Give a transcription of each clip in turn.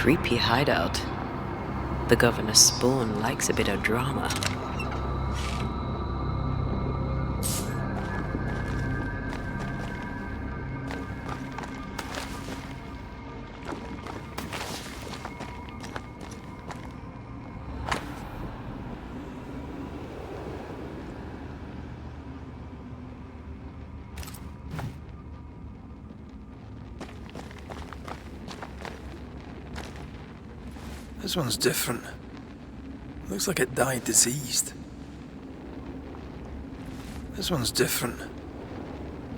creepy hideout. The governor's spawn likes a bit of drama. This one's different. Looks like it died diseased. This one's different.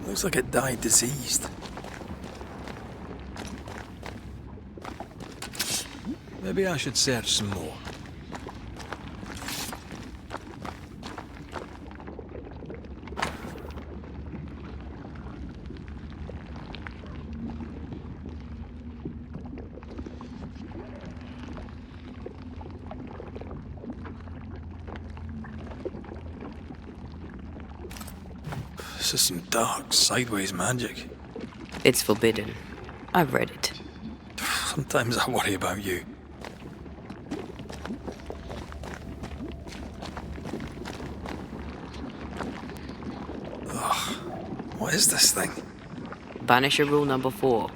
Looks like it died diseased. Maybe I should search some more. This is some dark, sideways magic. It's forbidden. I've read it. Sometimes I worry about you. Ugh. What is this thing? Banisher rule number 4.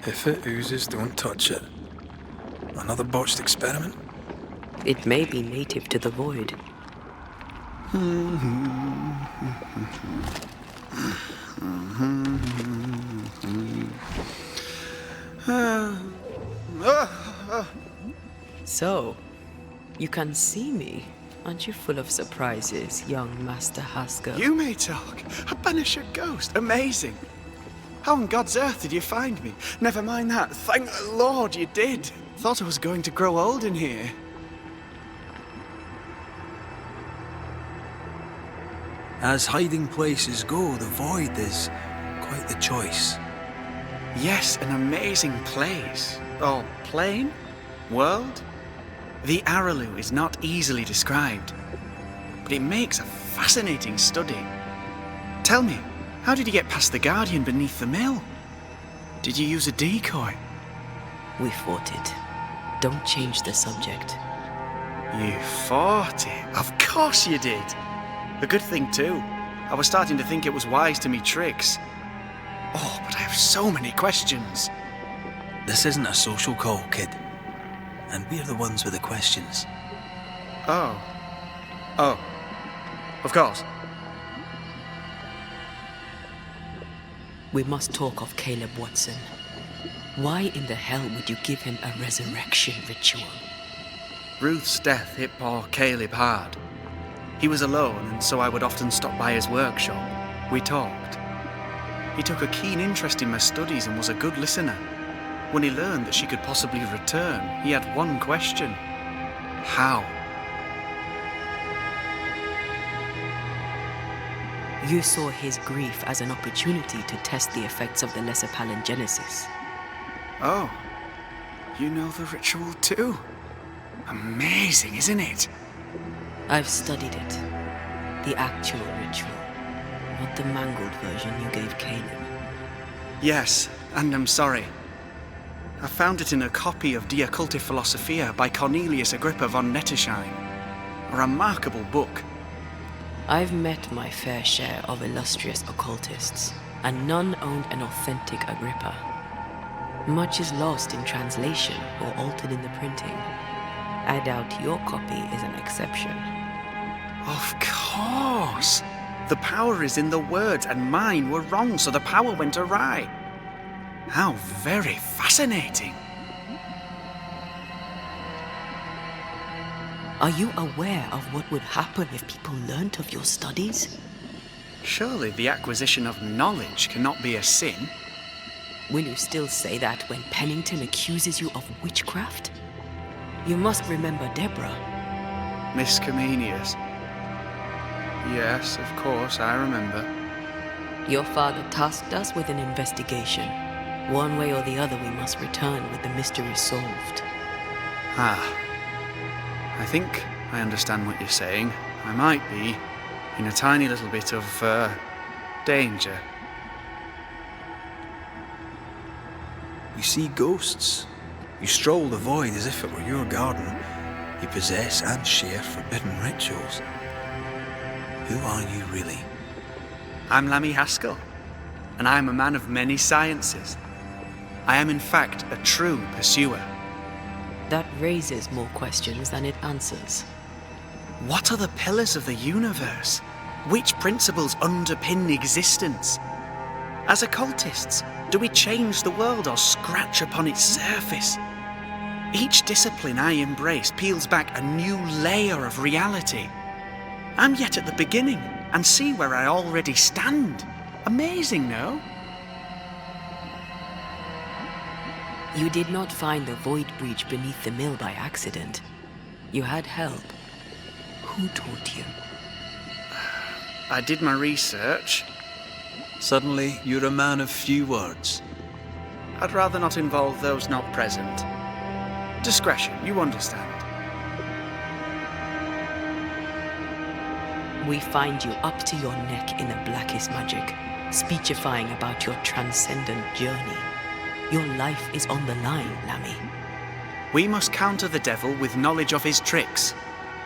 If it oozes, don't touch it. Another botched experiment? It may be native to the void. So, you can see me. Aren't you full of surprises, young Master Haskell? You may talk. A Banisher ghost. Amazing. How on God's earth did you find me? Never mind that. Thank the Lord you did. Thought I was going to grow old in here. As hiding places go, the void is quite the choice. Yes, an amazing place. Or plane? World? The Araloo is not easily described, but it makes a fascinating study. Tell me, how did you get past the Guardian beneath the mill? Did you use a decoy? We fought it. Don't change the subject. You fought it? Of course you did. A good thing too. I was starting to think it was wise to me tricks. Oh, but I have so many questions. This isn't a social call, kid. And we're the ones with the questions. Oh. Of course. We must talk of Caleb Watson. Why in the hell would you give him a resurrection ritual? Ruth's death hit poor Caleb hard. He was alone, and so I would often stop by his workshop. We talked. He took a keen interest in my studies and was a good listener. When he learned that she could possibly return, he had one question. How? You saw his grief as an opportunity to test the effects of the lesser palingenesis. Oh, you know the ritual too? Amazing, isn't it? I've studied it. The actual ritual, not the mangled version you gave Caleb. Yes, and I'm sorry. I found it in a copy of De Occulti Philosophia by Cornelius Agrippa von Nettersheim. A remarkable book. I've met my fair share of illustrious occultists, and none owned an authentic Agrippa. Much is lost in translation or altered in the printing. I doubt your copy is an exception. Of course! The power is in the words, and mine were wrong, so the power went awry. How very fascinating! Are you aware of what would happen if people learnt of your studies? Surely the acquisition of knowledge cannot be a sin. Will you still say that when Pennington accuses you of witchcraft? You must remember Deborah. Miss Comenius. Yes, of course, I remember. Your father tasked us with an investigation. One way or the other, we must return with the mystery solved. Ah. I think I understand what you're saying. I might be in a tiny little bit of, danger. You see ghosts, You stroll the void as if it were your garden. You possess and share forbidden rituals. Who are you really? I'm Lammy Haskell, and I am a man of many sciences. I am in fact a true pursuer. That raises more questions than it answers. What are the pillars of the universe? Which principles underpin existence? As occultists, do we change the world or scratch upon its surface? Each discipline I embrace peels back a new layer of reality. I'm yet at the beginning, and see where I already stand. Amazing, no? You did not find the void breach beneath the mill by accident. You had help. Who taught you? I did my research. Suddenly, you're a man of few words. I'd rather not involve those not present. Discretion, you understand. We find you up to your neck in the blackest magic, speechifying about your transcendent journey. Your life is on the line, Lammy. We must counter the devil with knowledge of his tricks.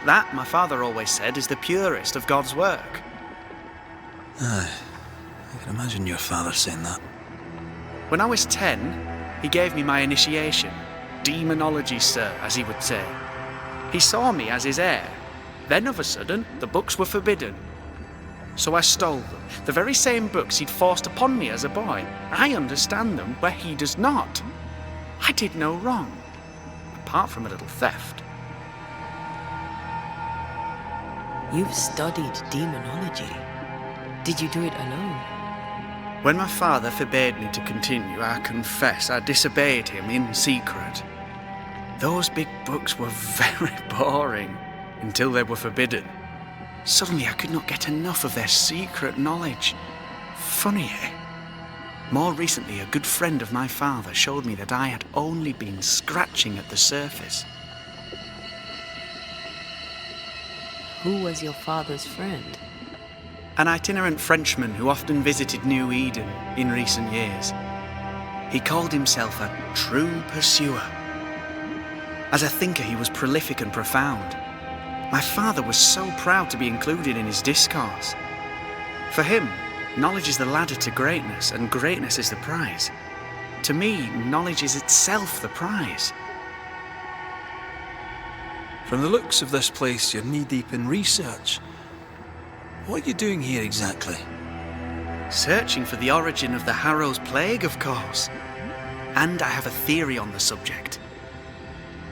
That, my father always said, is the purest of God's work. Aye, I can imagine your father saying that. When I was 10, he gave me my initiation. Demonology, sir, as he would say. He saw me as his heir. Then, of a sudden, the books were forbidden. So I stole them, the very same books he'd forced upon me as a boy. I understand them where he does not. I did no wrong, apart from a little theft. You've studied demonology. Did you do it alone? When my father forbade me to continue, I confess I disobeyed him in secret. Those big books were very boring until they were forbidden. Suddenly I could not get enough of their secret knowledge. Funny, eh? More recently, a good friend of my father showed me that I had only been scratching at the surface. Who was your father's friend? An itinerant Frenchman who often visited New Eden in recent years. He called himself a true pursuer. As a thinker, he was prolific and profound. My father was so proud to be included in his discourse. For him, knowledge is the ladder to greatness, and greatness is the prize. To me, knowledge is itself the prize. From the looks of this place, you're knee-deep in research. What are you doing here exactly? Searching for the origin of the Harrow's plague, of course. And I have a theory on the subject.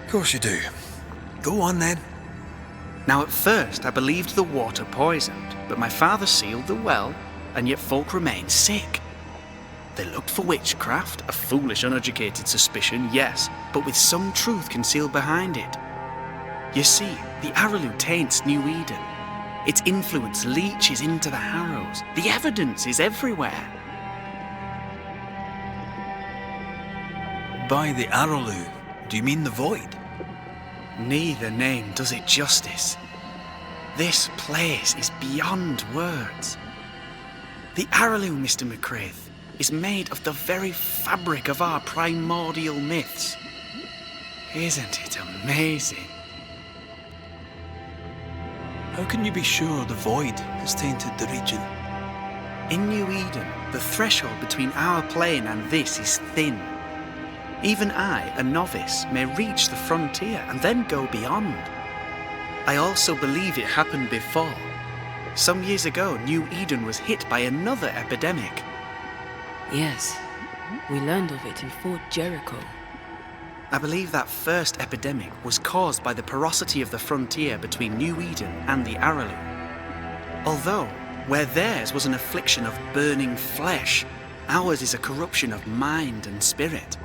Of course you do. Go on then. Now, at first, I believed the water poisoned, but my father sealed the well, and yet folk remained sick. They looked for witchcraft, a foolish, uneducated suspicion, yes, but with some truth concealed behind it. You see, the Araloo taints New Eden. Its influence leaches into the Harrows. The evidence is everywhere. By the Araloo, do you mean the void? Neither name does it justice. This place is beyond words. The Araloo, Mr. McCraith, is made of the very fabric of our primordial myths. Isn't it amazing? How can you be sure the void has tainted the region? In New Eden, the threshold between our plane and this is thin. Even I, a novice, may reach the frontier and then go beyond. I also believe it happened before. Some years ago, New Eden was hit by another epidemic. Yes, we learned of it in Fort Jericho. I believe that first epidemic was caused by the porosity of the frontier between New Eden and the Araloo. Although, where theirs was an affliction of burning flesh, ours is a corruption of mind and spirit.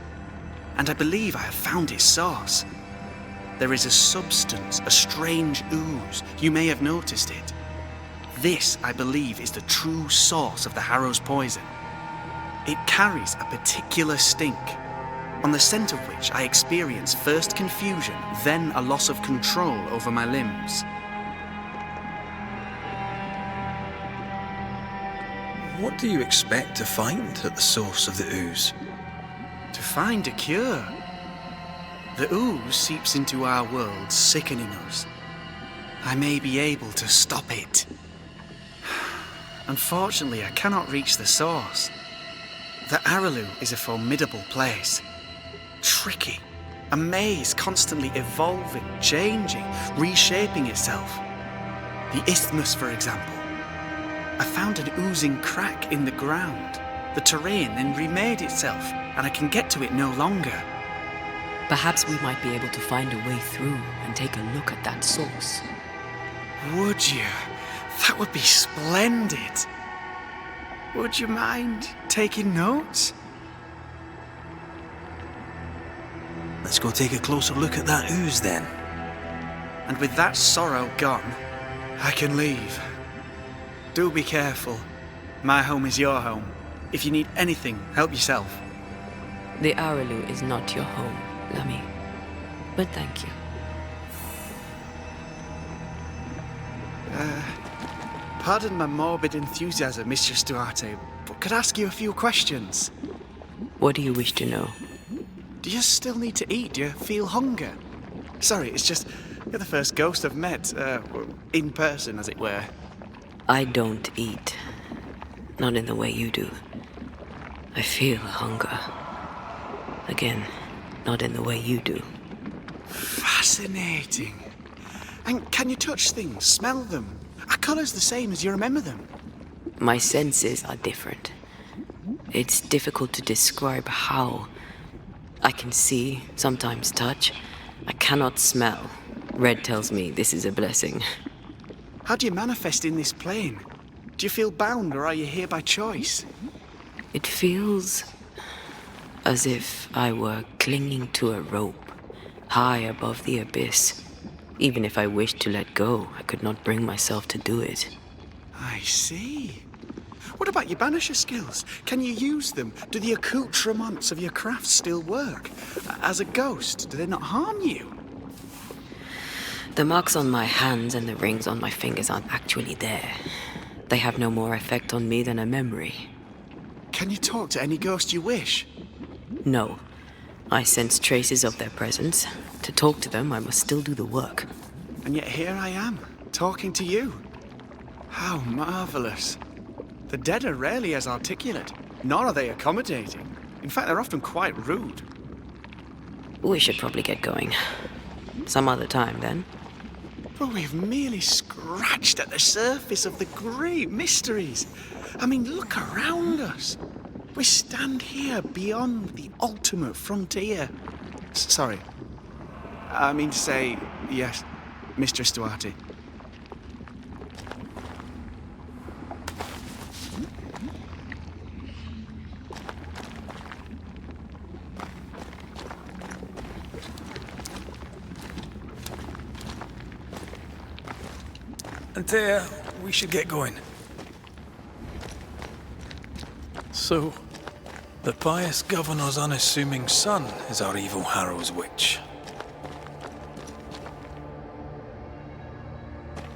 And I believe I have found its source. There is a substance, a strange ooze. You may have noticed it. This, I believe, is the true source of the Harrow's poison. It carries a particular stink, on the scent of which I experience first confusion, then a loss of control over my limbs. What do you expect to find at the source of the ooze? To find a cure. The ooze seeps into our world, sickening us. I may be able to stop it. Unfortunately, I cannot reach the source. The Araloo is a formidable place. Tricky. A maze constantly evolving, changing, reshaping itself. The isthmus, for example. I found an oozing crack in the ground. The terrain then remade itself, and I can get to it no longer. Perhaps we might be able to find a way through and take a look at that source. Would you? That would be splendid. Would you mind taking notes? Let's go take a closer look at that ooze then. And with that sorrow gone, I can leave. Do be careful. My home is your home. If you need anything, help yourself. The Araloo is not your home, Lammy. But thank you. Pardon my morbid enthusiasm, Mistress Duarte, but could I ask you a few questions? What do you wish to know? Do you still need to eat? Do you feel hunger? Sorry, it's just, you're the first ghost I've met, in person, as it were. I don't eat. Not in the way you do. I feel hunger. Again, not in the way you do. Fascinating. And can you touch things, smell them? Are colours the same as you remember them? My senses are different. It's difficult to describe how. I can see, sometimes touch. I cannot smell. Red tells me this is a blessing. How do you manifest in this plane? Do you feel bound, or are you here by choice? It feels as if I were clinging to a rope, high above the abyss. Even if I wished to let go, I could not bring myself to do it. I see. What about your Banisher skills? Can you use them? Do the accoutrements of your craft still work? As a ghost, do they not harm you? The marks on my hands and the rings on my fingers aren't actually there. They have no more effect on me than a memory. Can you talk to any ghost you wish? No. I sense traces of their presence. To talk to them, I must still do the work. And yet here I am, talking to you. How marvellous. The dead are rarely as articulate, nor are they accommodating. In fact, they're often quite rude. We should probably get going. Some other time, then. But we've merely scratched at the surface of the great mysteries. I mean, look around us. We stand here beyond the ultimate frontier. Sorry. I mean to say, yes, Mistress Duarte. And we should get going. So, the pious governor's unassuming son is our evil Harrow's witch.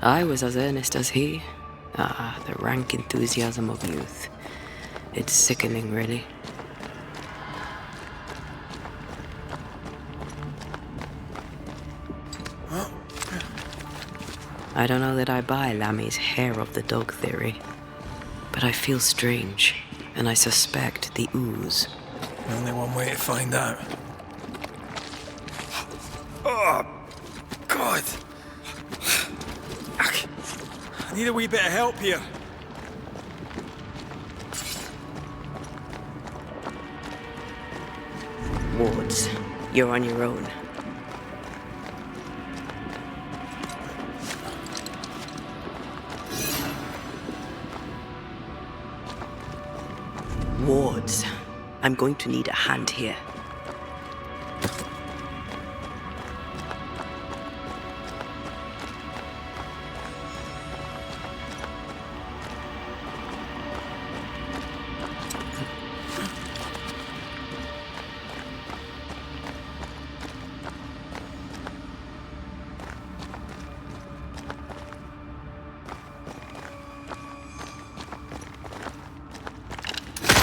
I was as earnest as he. Ah, the rank enthusiasm of youth. It's sickening, really. I don't know that I buy Lammy's hair of the dog theory, but I feel strange, and I suspect the ooze. Only one way to find out. Oh, God! I need a wee bit of help here. Wards, you're on your own. Wards, I'm going to need a hand here.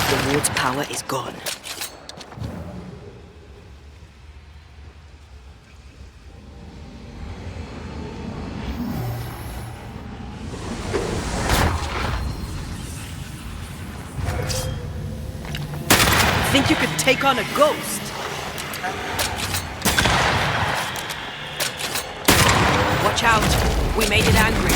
The ward's power is gone. think you could take on a ghost? Watch out! We made it angry.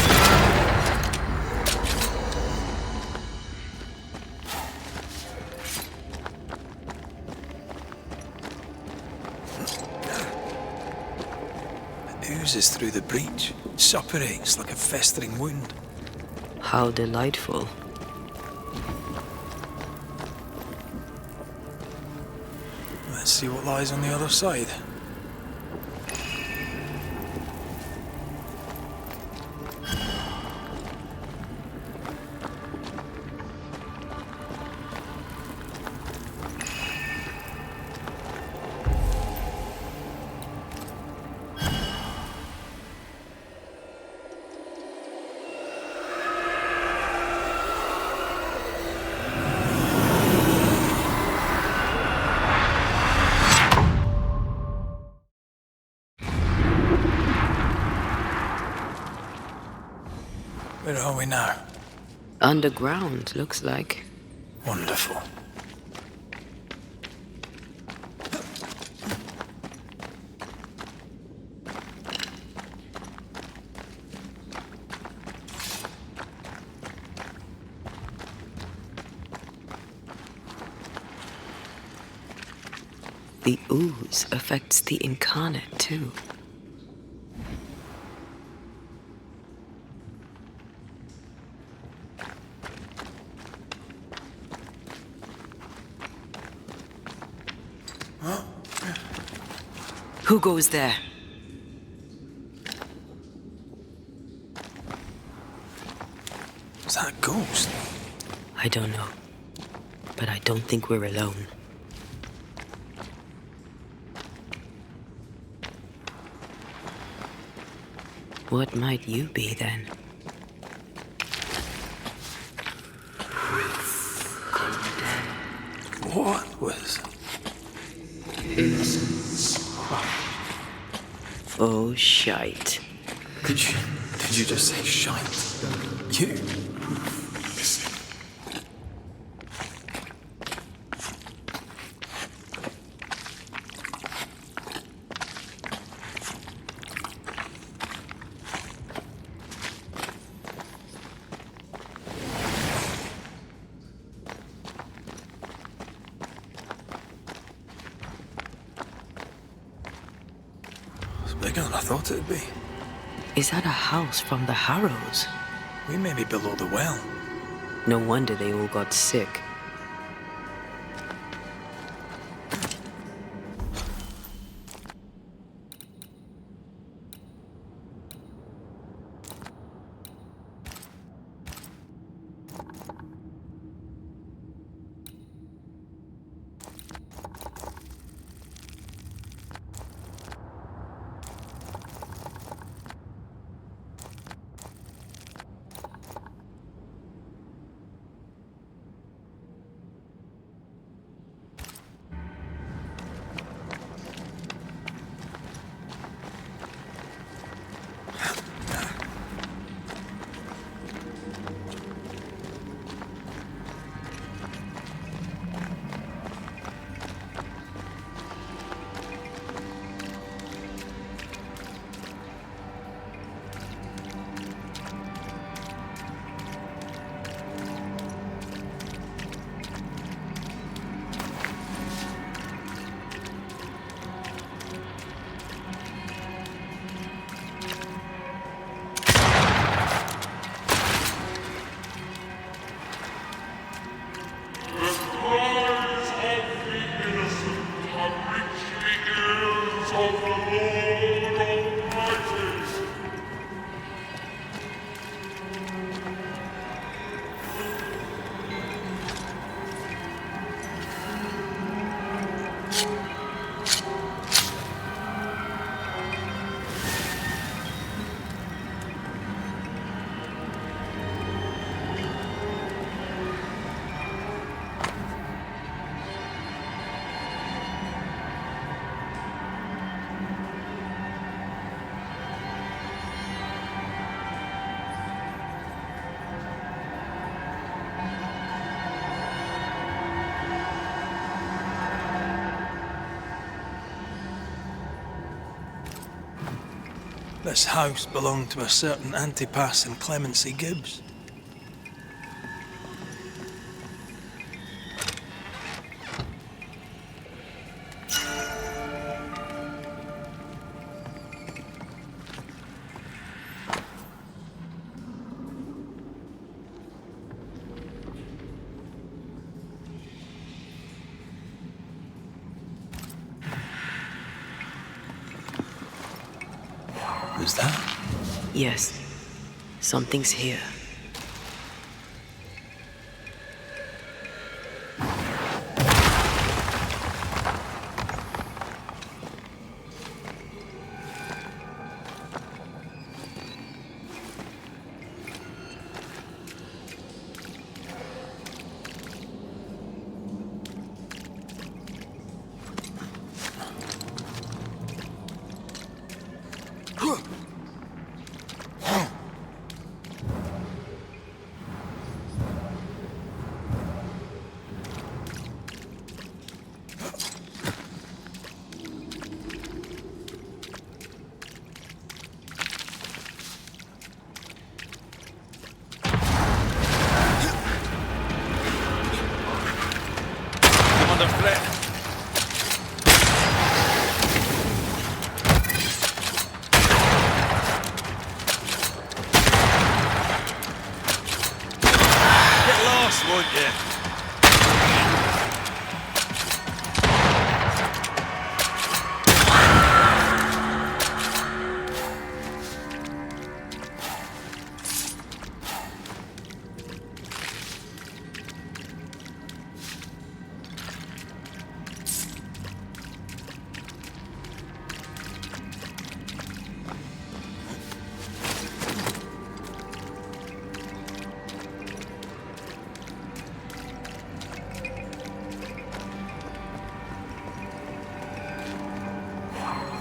It oozes through the breach, suppurates like a festering wound. How delightful. Let's see what lies on the other side. Where are we now? Underground, looks like. Wonderful. The ooze affects the incarnate, too. Who goes there? Is that a ghost? I don't know. But I don't think we're alone. What might you be, then? What was... Oh, shite. Did you just say shite? You? It's bigger than I thought it'd be. Is that a house from the Harrows? We may be below the well. No wonder they all got sick. This house belonged to a certain Antipas and Clemency Gibbs. Is that? Yes. Something's here.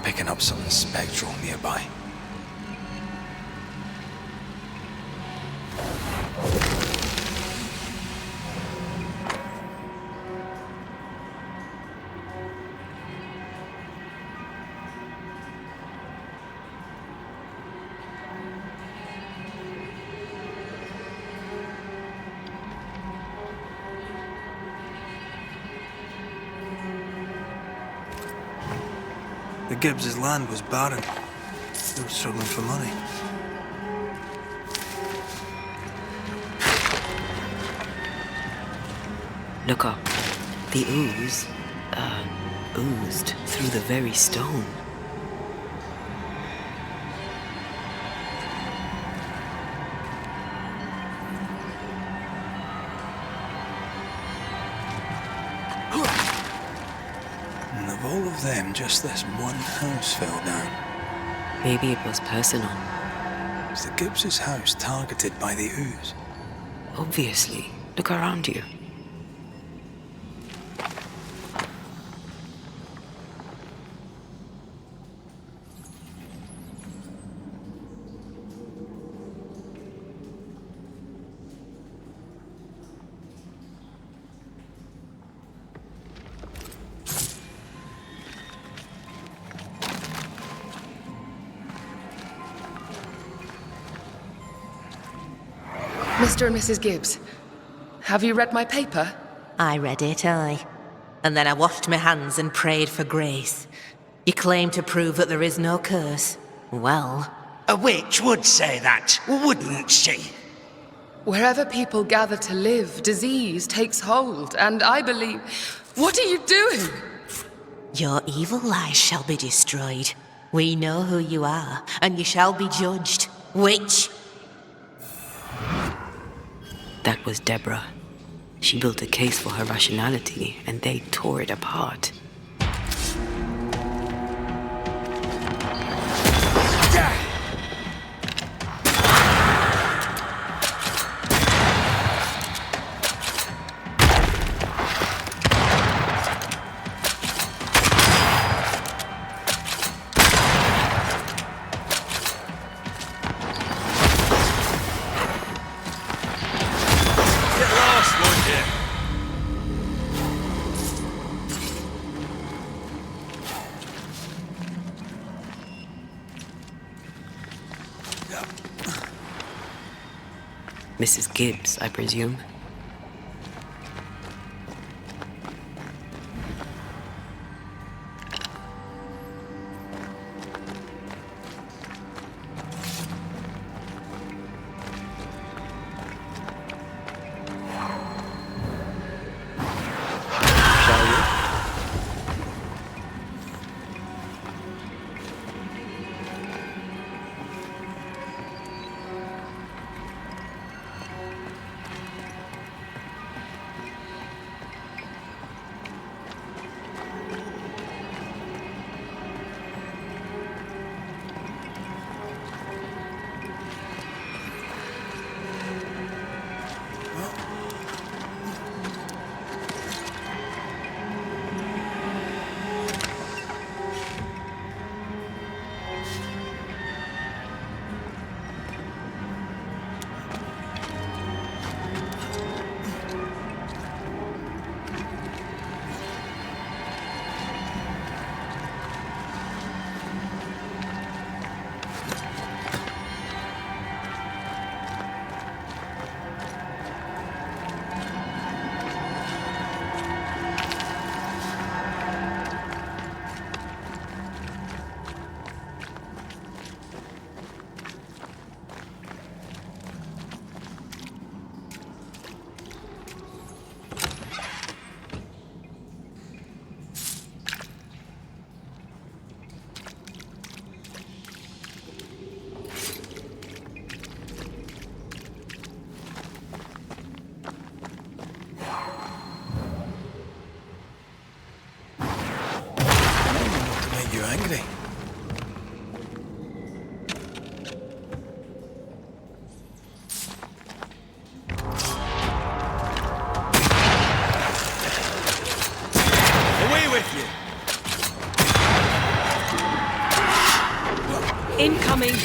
Picking up something spectral nearby. The Gibbs' land was barren. They were struggling for money. Look up. The ooze, oozed through the very stone. And of all of them, just this one house fell down. Maybe it was personal. Was the Gibbs' house targeted by the ooze? Obviously. Look around you. Mr. and Mrs. Gibbs, have you read my paper? I read it, aye. And then I washed my hands and prayed for grace. You claim to prove that there is no curse. Well, A witch would say that, wouldn't she? Wherever people gather to live, disease takes hold, and I believe... What are you doing? your evil lies shall be destroyed. We know who you are, and you shall be judged. Witch! That was Deborah. She built a case for her rationality, and they tore it apart. Mrs. Gibbs, I presume. Angry. Away with you! Incoming!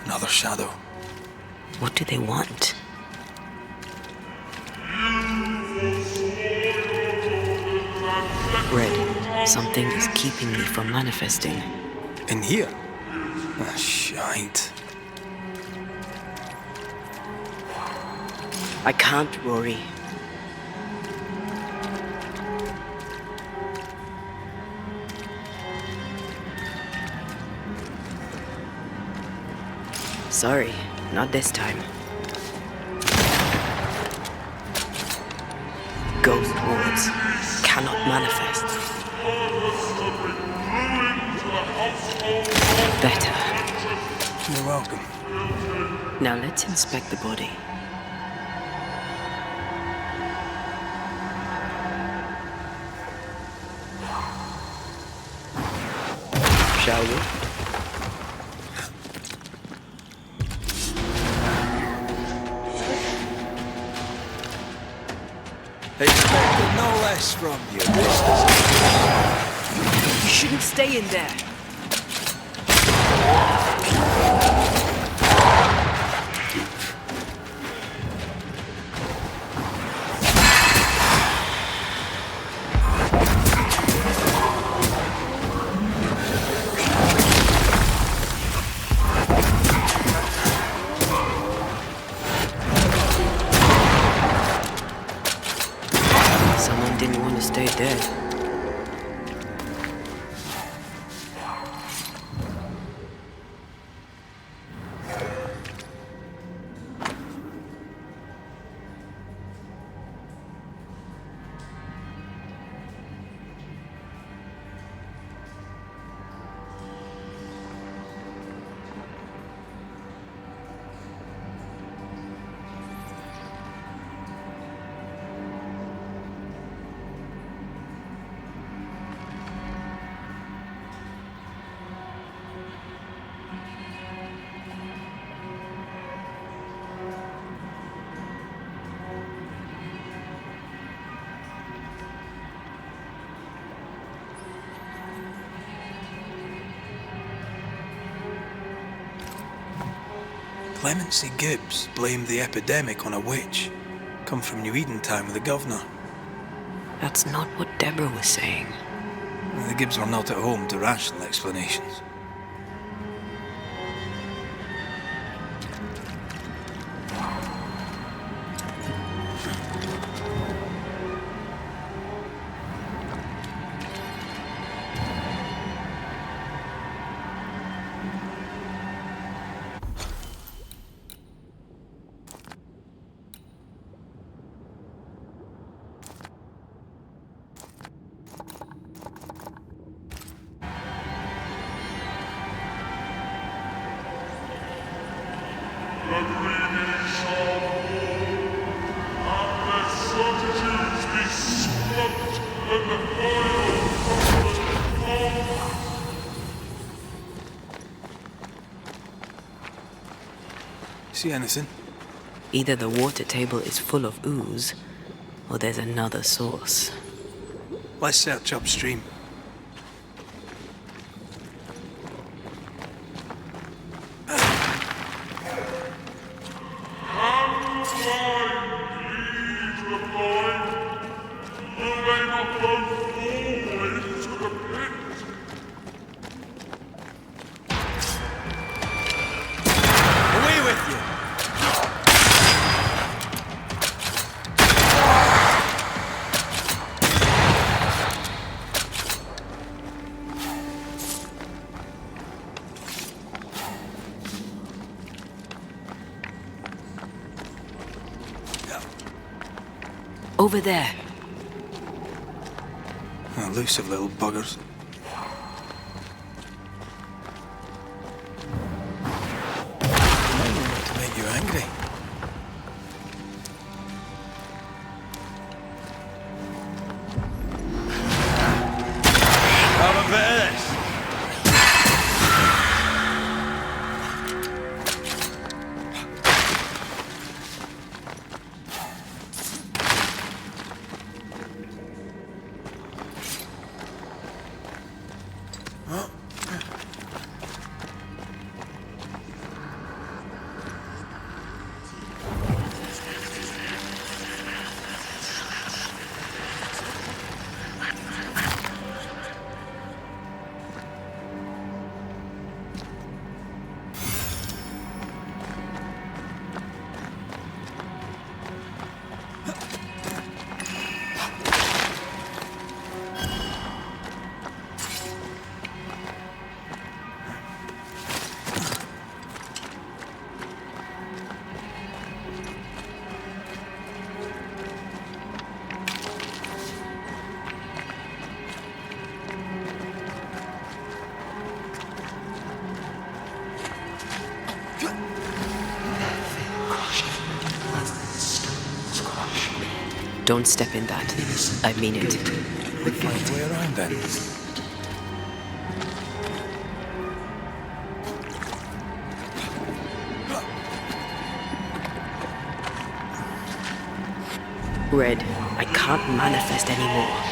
Another shadow. What do they want? Red, something is keeping me from manifesting. In here? Ah, shite. I can't, Rory. Sorry, not this time. Ghost wards cannot manifest. Better. You're welcome. Now let's inspect the body. Shall we? Expected no less from you. You shouldn't stay in there. Someone didn't want to stay dead. Clemency Gibbs blamed the epidemic on a witch. Come from New Eden town with the governor. That's not what Deborah was saying. The Gibbs were not at home to rational explanations. See anything? Either the water table is full of ooze, or there's another source. Let's search upstream. Over there. Elusive little buggers. To make you angry. Have a bit of this. Don't step in that. I mean it. Find a way around then. Red, I can't manifest anymore.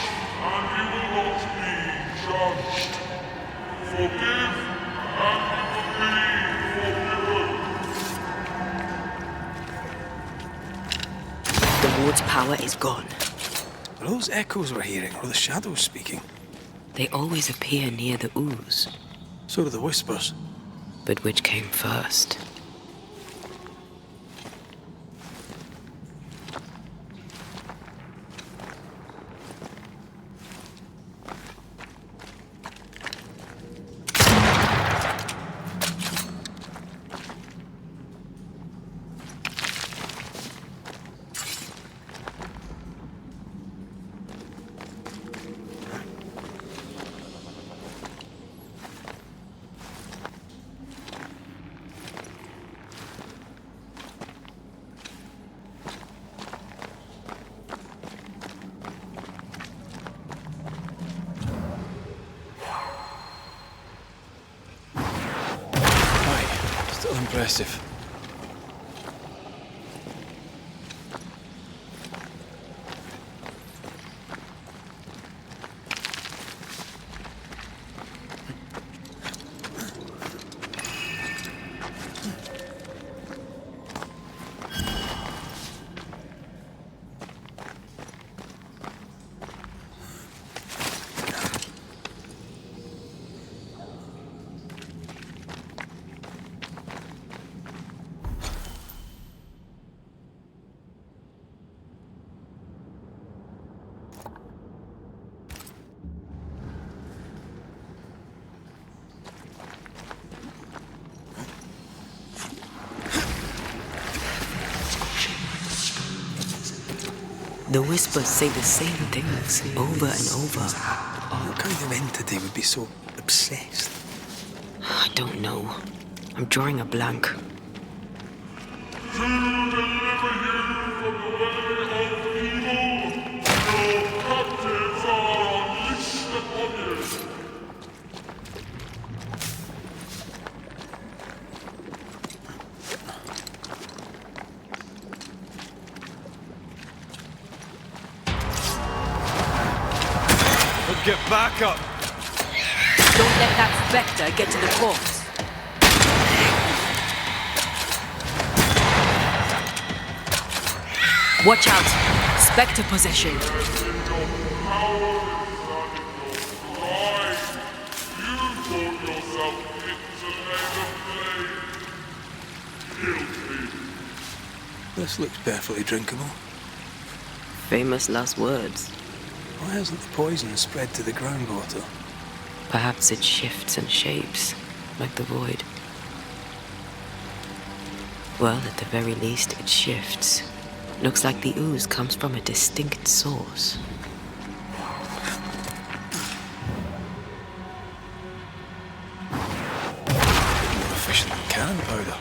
The ward's power is gone. Are those echoes we're hearing, or the shadows speaking? They always appear near the ooze. So do the whispers. But which came first? Still impressive. The whispers say the same things over and over. What kind of entity would be so obsessed? I don't know. I'm drawing a blank. Get back up! Don't let that spectre get to the corpse. Watch out! Spectre possession. This looks perfectly drinkable. Famous last words. Why hasn't the poison spread to the groundwater? Perhaps it shifts and shapes, like the void. Well, at the very least, it shifts. Looks like the ooze comes from a distinct source. More efficient than cannon powder.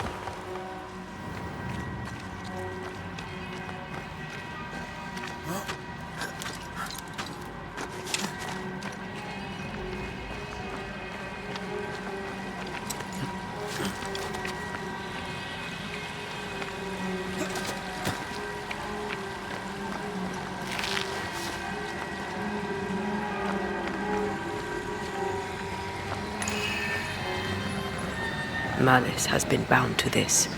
Malice has been bound to this.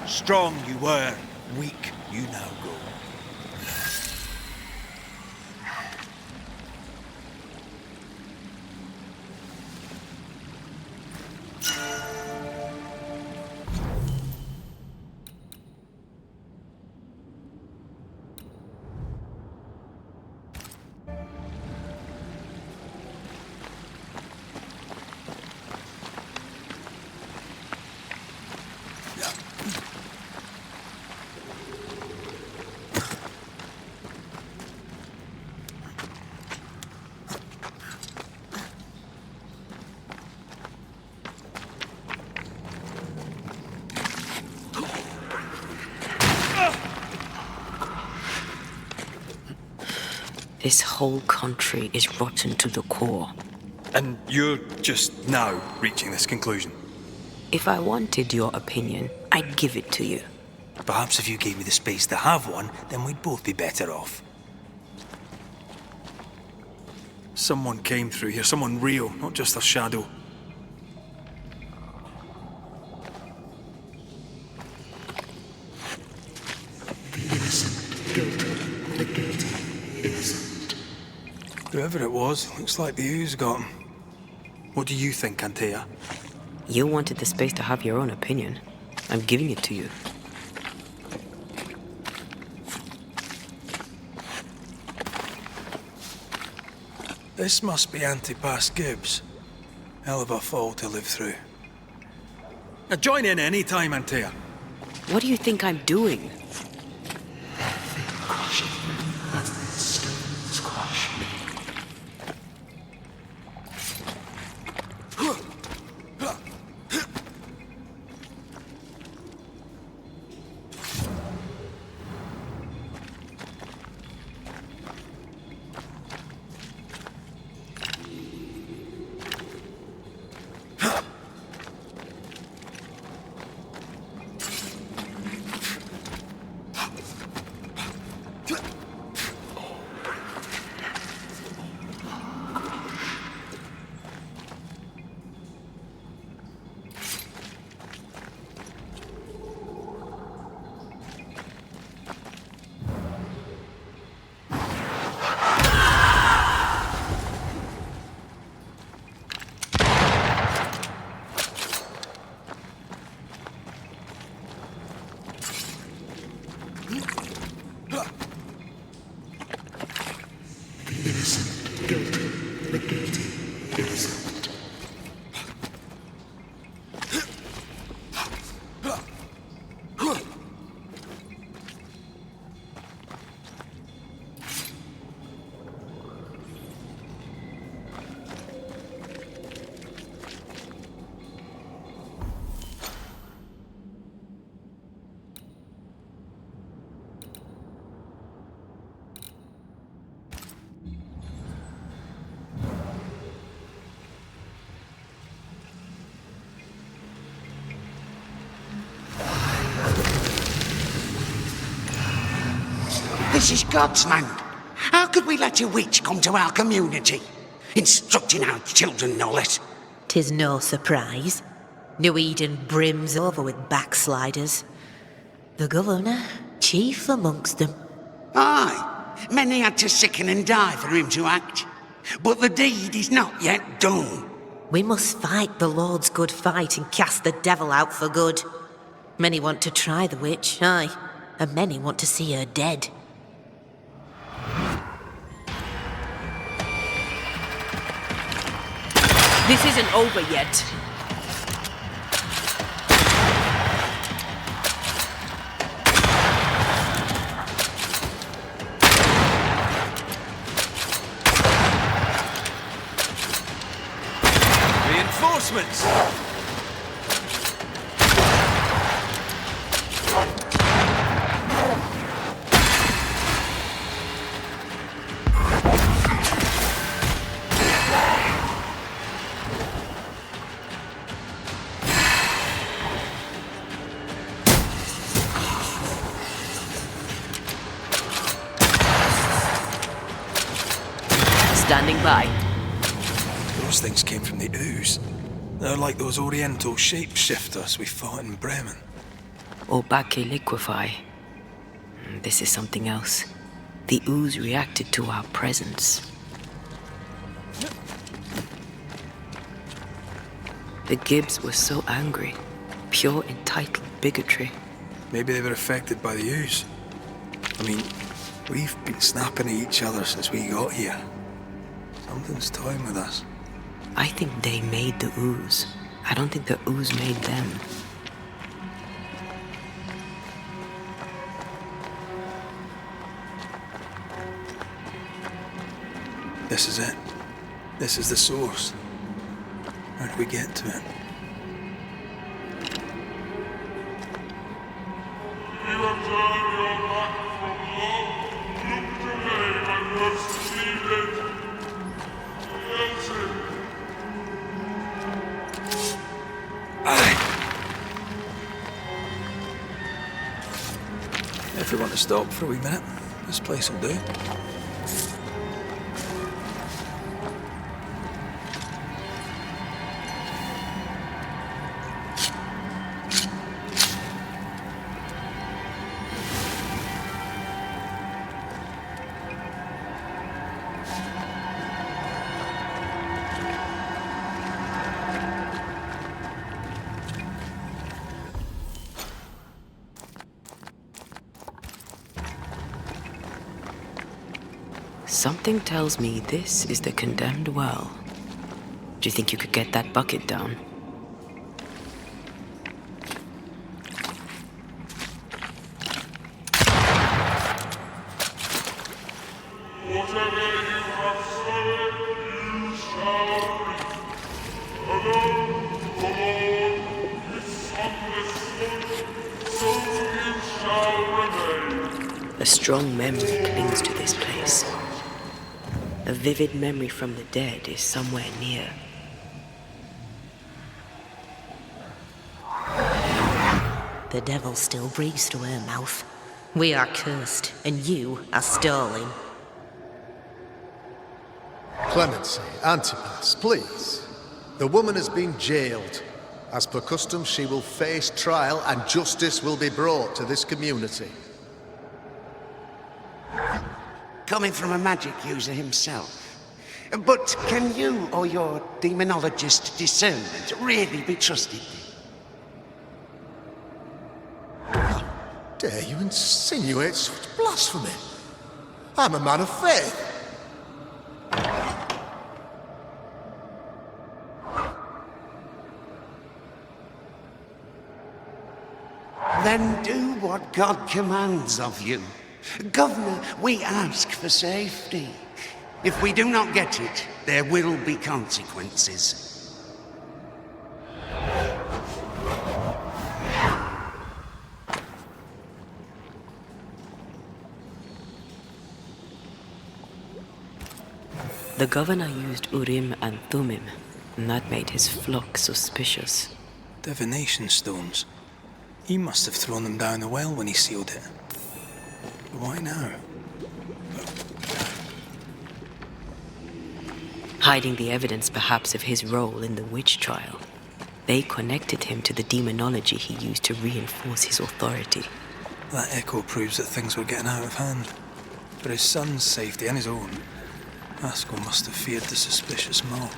Strong you were, weak you now go. This whole country is rotten to the core. And you're just now reaching this conclusion? If I wanted your opinion, I'd give it to you. Perhaps if you gave me the space to have one, then we'd both be better off. Someone came through here, someone real, not just a shadow. Whoever it was, looks like the ooze got him. What do you think, Antea? You wanted the space to have your own opinion. I'm giving it to you. This must be Antipas Gibbs. Hell of a fall to live through. Now join in any time, Antea. What do you think I'm doing? guilty, the guilty, innocent. This is God's land. How could we let a witch come to our community? Instructing our children, no less. 'Tis no surprise. New Eden brims over with backsliders. The governor, chief amongst them. Aye, many had to sicken and die for him to act. But the deed is not yet done. We must fight the Lord's good fight and cast the devil out for good. Many want to try the witch, aye, and many want to see her dead. This isn't over yet. Reinforcements! Standing by. Those things came from the ooze. They're like those oriental shapeshifters we fought in Bremen. Obake liquefy. This is something else. The ooze reacted to our presence. The Gibbs were so angry. Pure entitled bigotry. Maybe they were affected by the ooze. I mean, we've been snapping at each other since we got here. Something's toying with us. I think they made the ooze. I don't think the ooze made them. This is it. This is the source. How do we get to it? You have turned your back from love, looked away when first received it. Yes, If we want to stop for a wee minute, this place will do. Something tells me this is the condemned well. Do you think you could get that bucket down? whatever you have sown, you shall reap. Alone, the Lord is misunderstood, so you shall remain. A strong memory clings to this place. A vivid memory from the dead is somewhere near. The devil still breathes through her mouth. We are cursed, and you are stolen. Clemency, Antipas, please. The woman has been jailed. As per custom, she will face trial and justice will be brought to this community. Coming from a magic user himself. But can you or your demonologist discernment really be trusted? How dare you insinuate such blasphemy? I'm a man of faith. Then do what God commands of you. Governor, we ask for safety. If we do not get it, there will be consequences. The governor used Urim and Thummim, and that made his flock suspicious. Divination stones. He must have thrown them down the well when he sealed it. Why now? Hiding the evidence perhaps of his role in the witch trial. They connected him to the demonology he used to reinforce his authority. That echo proves that things were getting out of hand. For his son's safety and his own, Haskell must have feared the suspicious mob.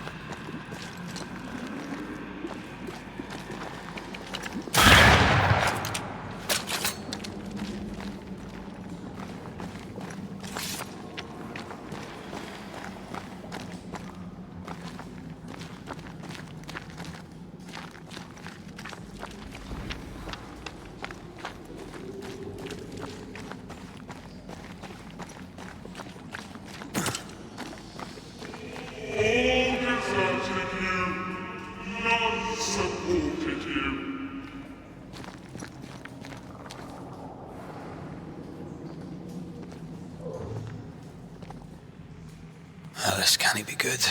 This can't be good.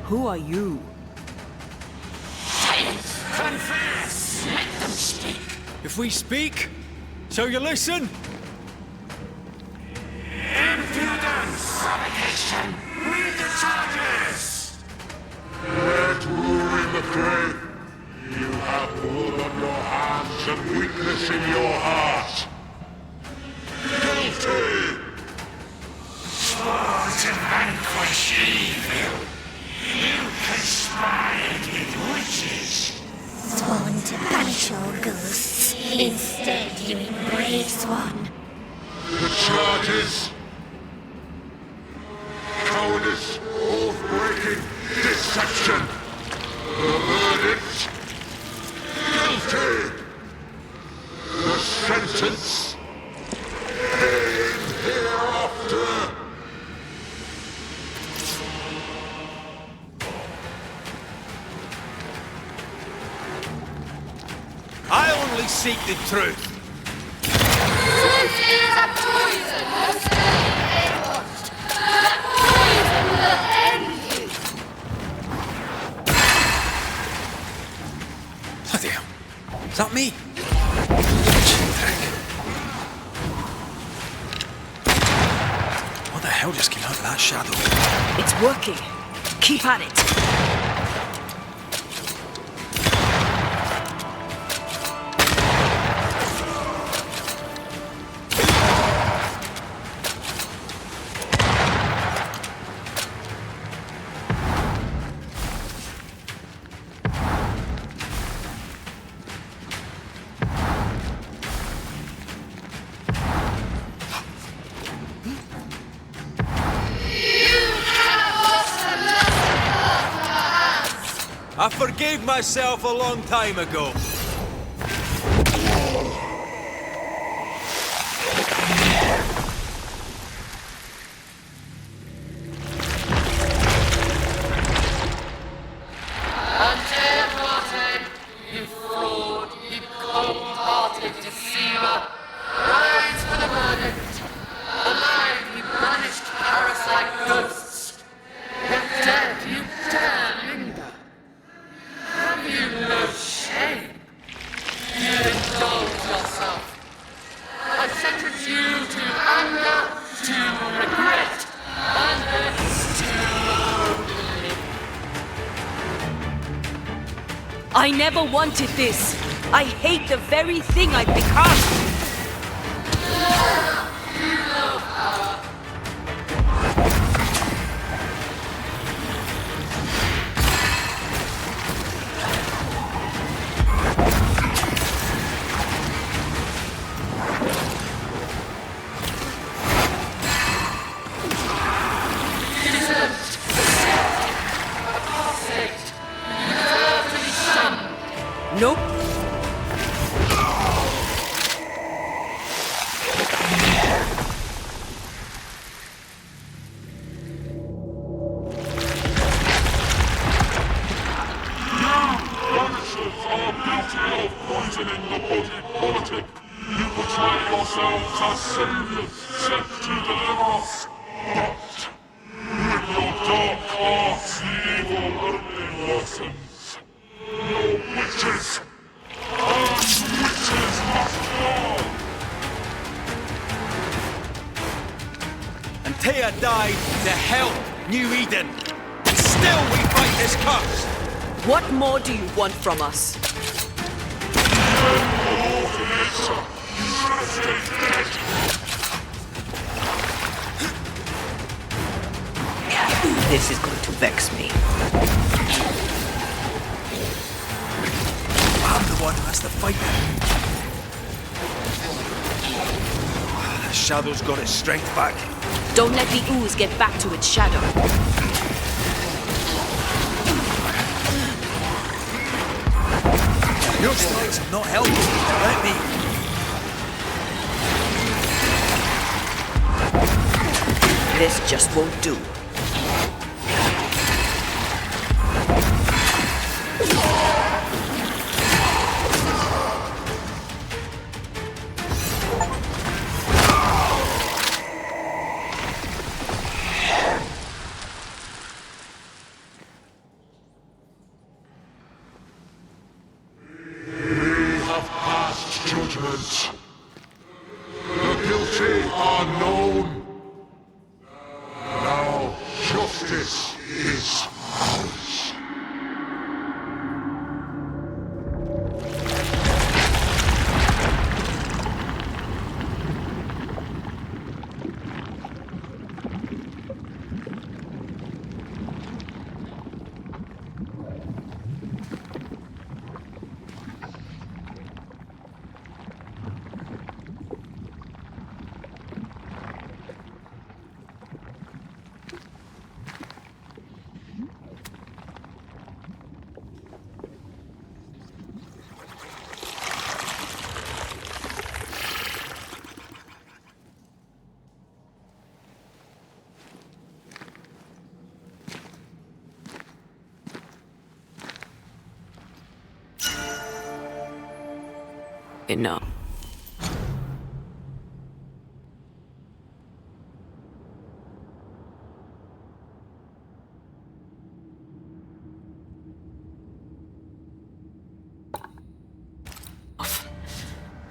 Who are you? Confess! Let them speak! If we speak, shall you listen? Impudence! Provocation! Read the charges! Let Urim the Grey. You have blood on your hands and weakness in your heart. Guilty! Swore to vanquish evil. You conspired with witches. Sworn to banish all ghosts. Instead, you embrace one. The charges. Cowardice, oath-breaking, deception. The verdict. Guilty. The sentence. Pain hereafter. I only seek the truth. Truth is a poison, a snake. That poison will end you. Bloody hell. Is that me? What the hell just came out of that shadow? It's working. Keep at it. I forgave myself a long time ago. You fraud, you cold-hearted deceiver! Rise for the verdict! Alive, you banished parasite ghosts! If dead, you dare linger! sentences you to anger, to regret, and then I never wanted this. I hate the very thing I've become. Nope. Banishers are guilty of poisoning the body politic. You portray yourselves as saviors sent to deliver us. But with your dark arts, the evil only worsens. Your witches! Earth's witches must fall! And Tia died to help New Eden. And still we fight this curse. What more do you want from us? This is going to vex me. I'm the one who has to fight them. The Shadow's got its strength back. Don't let the ooze get back to its shadow. Your strikes have not helped me. Let me. This just won't do. Judgment. The guilty are known. Now justice is ours. Enough.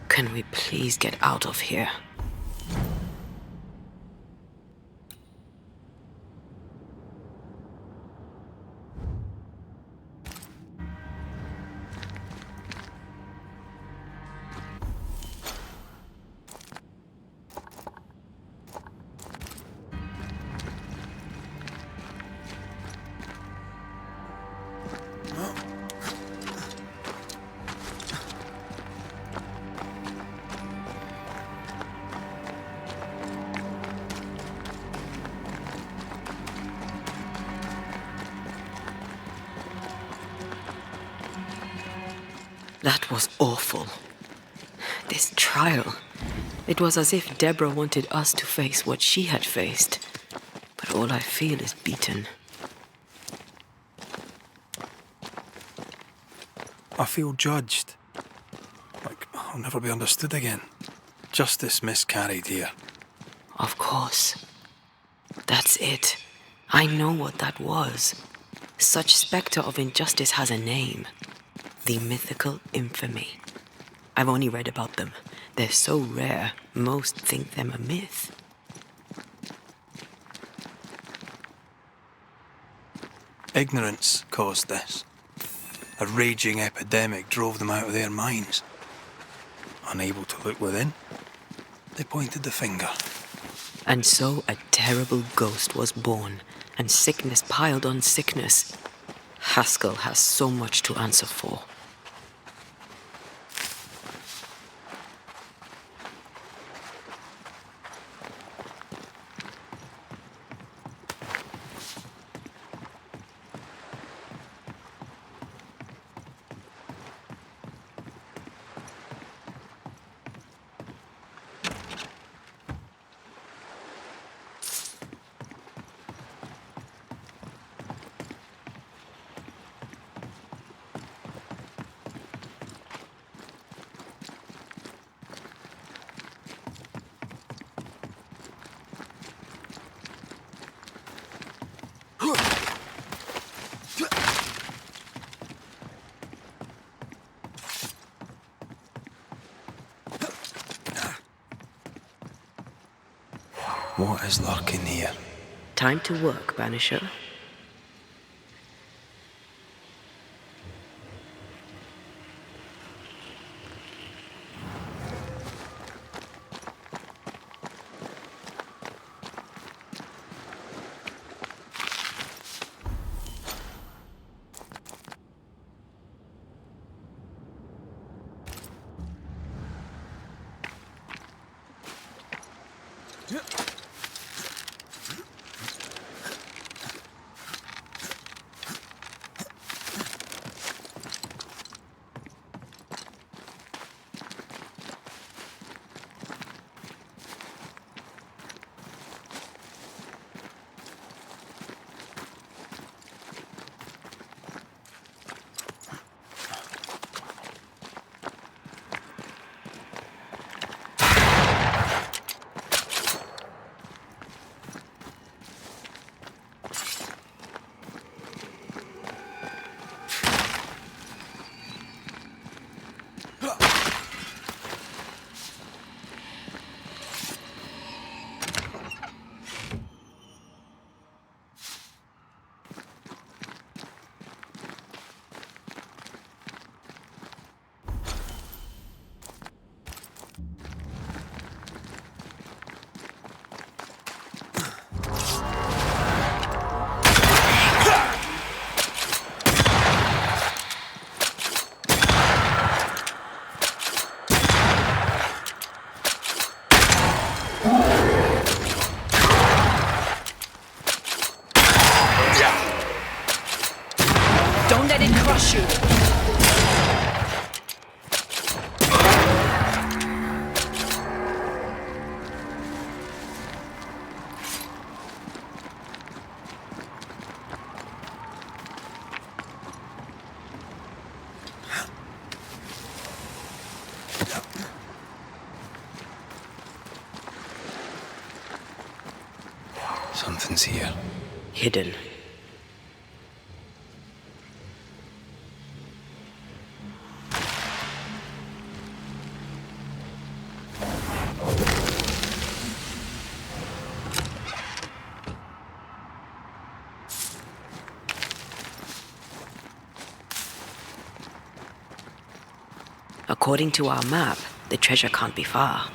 Can we please get out of here? That was awful. This trial. It was as if Deborah wanted us to face what she had faced. But all I feel is beaten. I feel judged. Like I'll never be understood again. Justice miscarried here. Of course. That's it. I know what that was. Such spectre of injustice has a name. The mythical infamy. I've only read about them. They're so rare, most think them a myth. Ignorance caused this. A raging epidemic drove them out of their minds. Unable to look within, they pointed the finger. And so a terrible ghost was born, and sickness piled on sickness. Haskell has so much to answer for. What is lurking here? Time to work, Banisher. Don't let it crush you. Something's here. Hidden. According to our map, the treasure can't be far.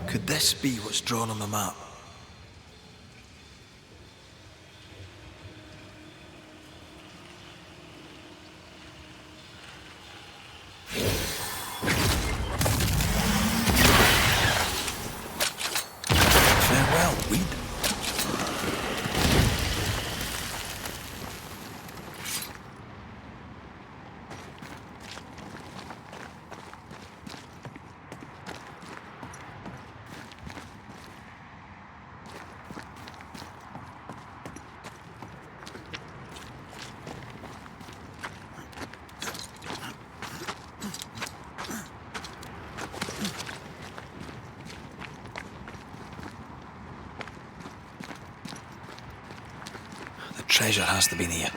Could this be what's drawn on the map? treasure has to be near.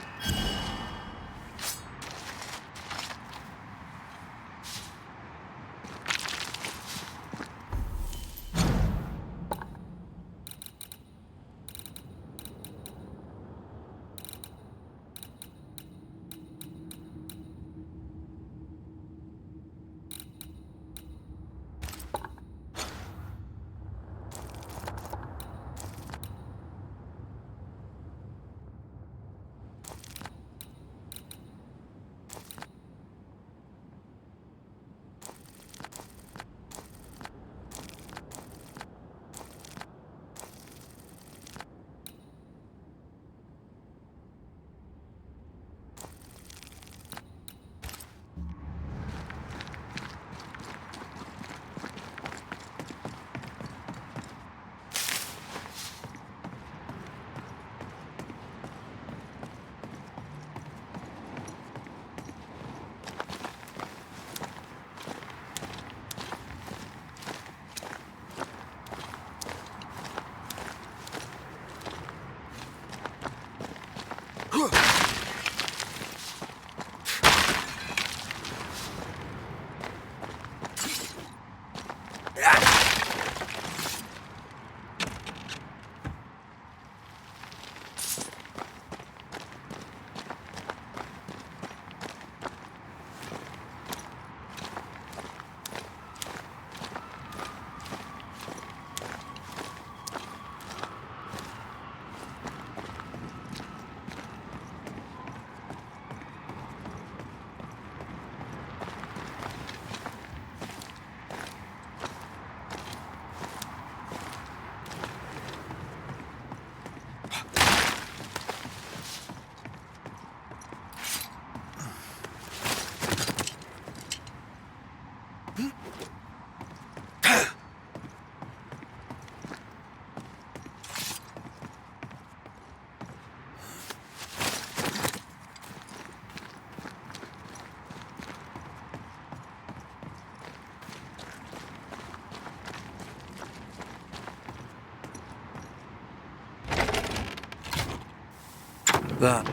That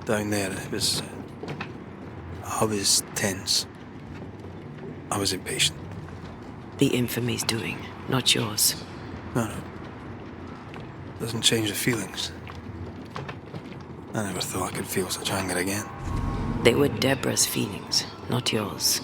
down there, I was tense. I was impatient. The infamy's doing, not yours. No. Doesn't change the feelings. I never thought I could feel such anger again. They were Deborah's feelings, not yours.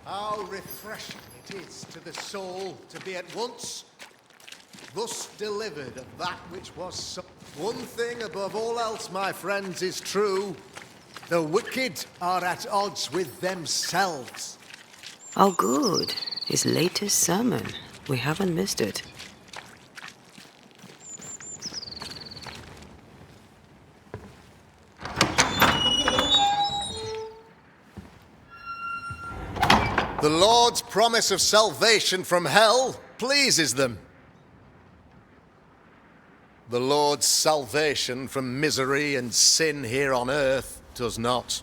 How refreshing it is to the soul to be at once thus delivered of that which was so. One thing above all else, my friends, is true. The wicked are at odds with themselves. Oh, good. His latest sermon. We haven't missed it. The Lord's promise of salvation from hell pleases them. The Lord's salvation from misery and sin here on earth does not.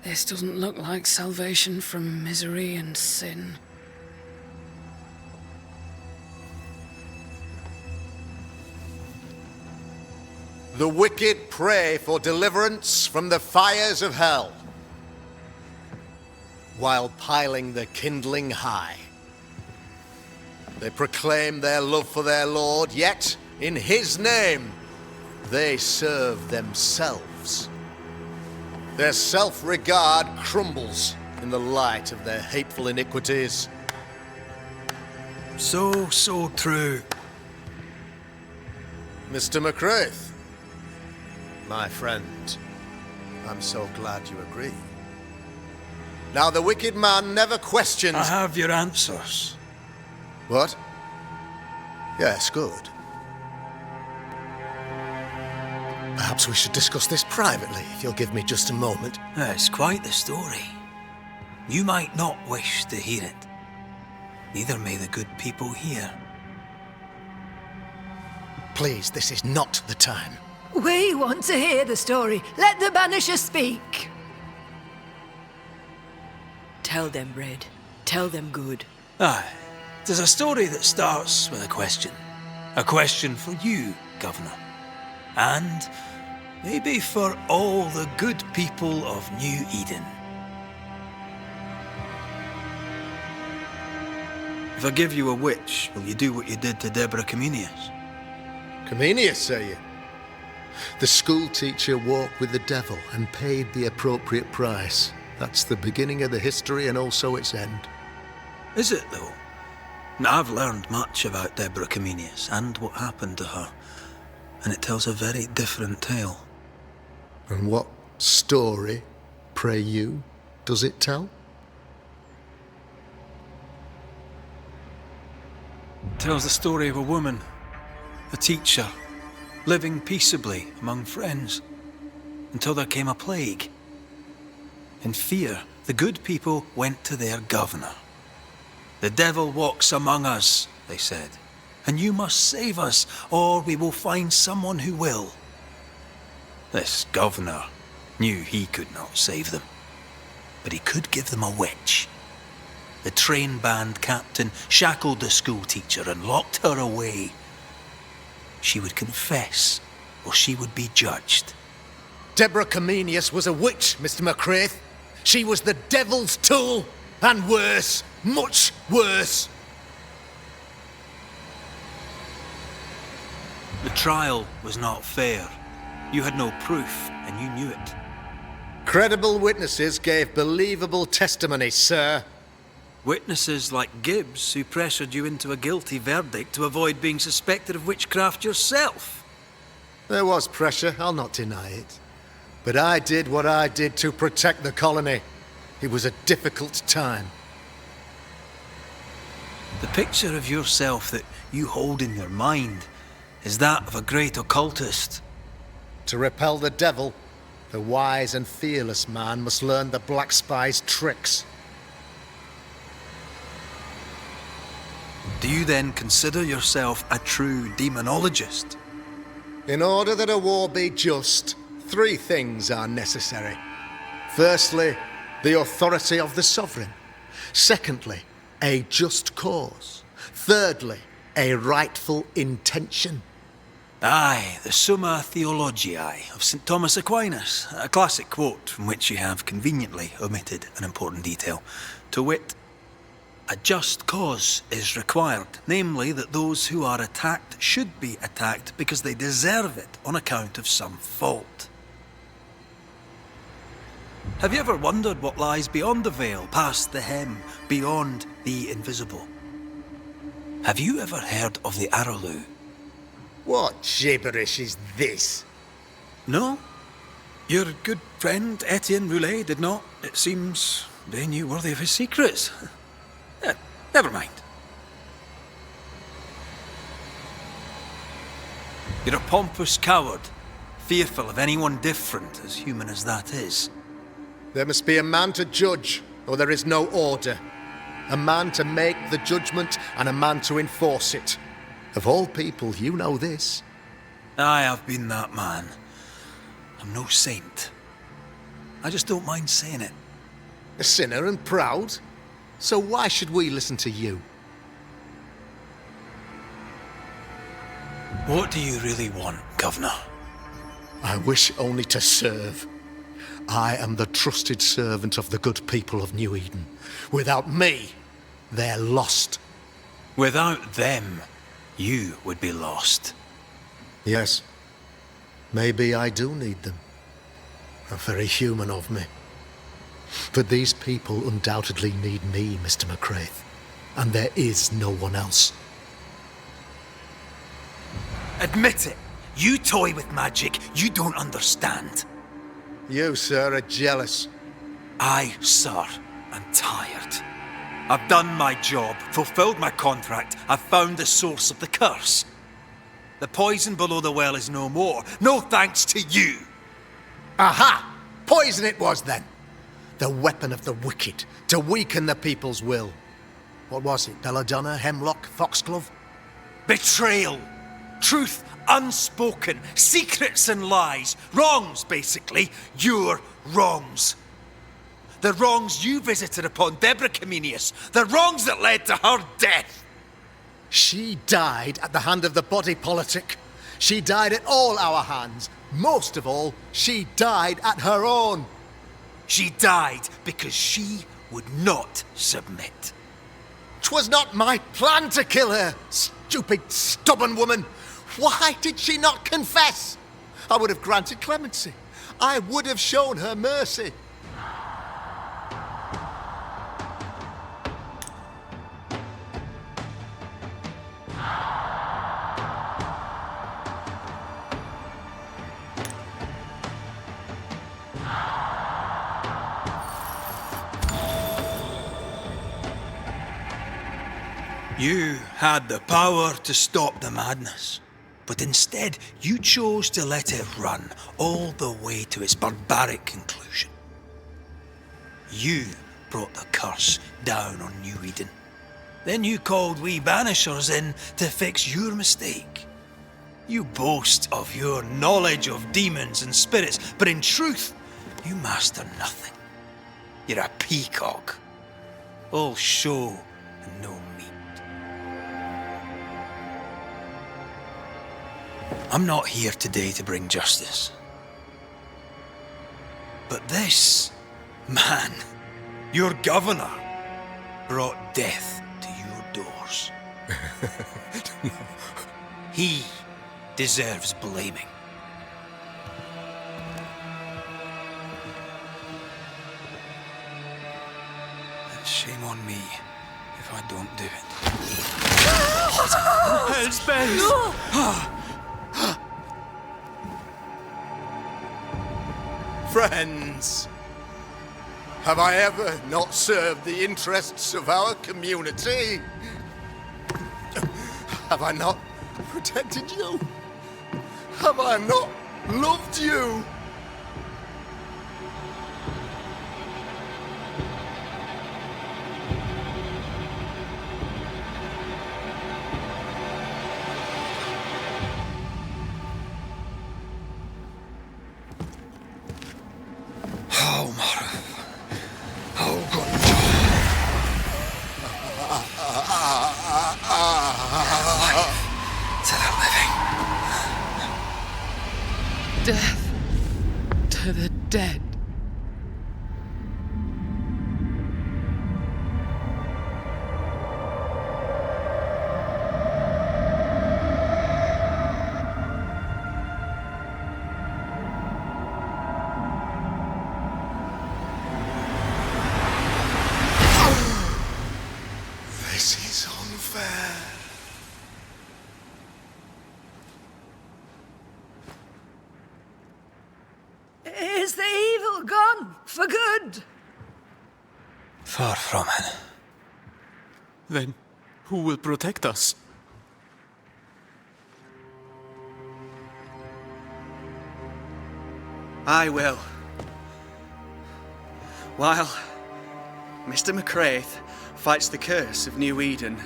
This doesn't look like salvation from misery and sin. The wicked pray for deliverance from the fires of hell, while piling the kindling high. They proclaim their love for their Lord, yet in his name they serve themselves. Their self-regard crumbles in the light of their hateful iniquities. So true. Mr. McCraith, my friend, I'm so glad you agree. Now, the wicked man never questions... I have your answers. What? Yes, good. Perhaps we should discuss this privately, if you'll give me just a moment. It's quite the story. You might not wish to hear it. neither may the good people here. Please, this is not the time. We want to hear the story. Let the Banishers speak. Tell them, Red. Tell them good. Aye, there's a story that starts with a question. A question for you, Governor. And maybe for all the good people of New Eden. If I give you a witch, will you do what you did to Deborah Comenius? Comenius, say you? The school teacher walked with the devil and paid the appropriate price. That's the beginning of the history and also its end. Is it, though? Now, I've learned much about Deborah Comenius and what happened to her, and it tells a very different tale. And what story, pray you, does it tell? It tells the story of a woman, a teacher, living peaceably among friends, until there came a plague. In fear, the good people went to their governor. "The devil walks among us," they said, "and you must save us, or we will find someone who will." This governor knew he could not save them, but he could give them a witch. The train band captain shackled the school teacher and locked her away. She would confess, or she would be judged. Deborah Comenius was a witch, Mr. McCraith. She was the devil's tool, and worse, much worse. The trial was not fair. You had no proof, and you knew it. Credible witnesses gave believable testimony, sir. Witnesses like Gibbs, who pressured you into a guilty verdict to avoid being suspected of witchcraft yourself. There was pressure, I'll not deny it. But I did what I did to protect the colony. It was a difficult time. The picture of yourself that you hold in your mind is that of a great occultist. To repel the devil, the wise and fearless man must learn the Black Spy's tricks. Do you then consider yourself a true demonologist? In order that a war be just, 3 things are necessary. Firstly, the authority of the sovereign. Secondly, a just cause. Thirdly, a rightful intention. Aye, the Summa Theologiae of St. Thomas Aquinas, a classic quote from which you have conveniently omitted an important detail. To wit, a just cause is required, namely that those who are attacked should be attacked because they deserve it on account of some fault. Have you ever wondered what lies beyond the veil, past the hem, beyond the invisible? Have you ever heard of the Araloo? What gibberish is this? No? Your good friend Etienne Roulet did not. It seems they knew worthy of his secrets. Never mind. You're a pompous coward, fearful of anyone different, as human as that is. There must be a man to judge, or there is no order. A man to make the judgment, and a man to enforce it. Of all people, you know this. I have been that man. I'm no saint. I just don't mind saying it. A sinner and proud? So why should we listen to you? What do you really want, Governor? I wish only to serve. I am the trusted servant of the good people of New Eden. Without me, they're lost. Without them, you would be lost. Yes. Maybe I do need them. How very human of me. But these people undoubtedly need me, Mr. McCraith. And there is no one else. Admit it. You toy with magic you don't understand. You, sir, are jealous. I, sir, am tired. I've done my job, fulfilled my contract, I've found the source of the curse. The poison below the well is no more, no thanks to you. Aha! Poison it was then. The weapon of the wicked, to weaken the people's will. What was it? Belladonna, Hemlock, Foxglove? Betrayal. Truth unspoken. Secrets and lies. Wrongs, basically. Your wrongs. The wrongs you visited upon Deborah Comenius. The wrongs that led to her death. She died at the hand of the body politic. She died at all our hands. Most of all, she died at her own. She died because she would not submit. 'Twas not my plan to kill her, stupid, stubborn woman. Why did she not confess? I would have granted clemency. I would have shown her mercy. You had the power to stop the madness, but instead you chose to let it run all the way to its barbaric conclusion. You brought the curse down on New Eden. Then you called we Banishers in to fix your mistake. You boast of your knowledge of demons and spirits, but in truth, you master nothing. You're a peacock. All show and no meat. I'm not here today to bring justice. But this man, your governor, brought death to your doors. He deserves blaming. And shame on me if I don't do it. Hell's bells! Friends, have I ever not served the interests of our community? Have I not protected you? Have I not loved you? Death to the dead. This is unfair. Is the evil gone for good? Far from it. Then who will protect us? I will. While Mr. McCraith fights the curse of New Eden,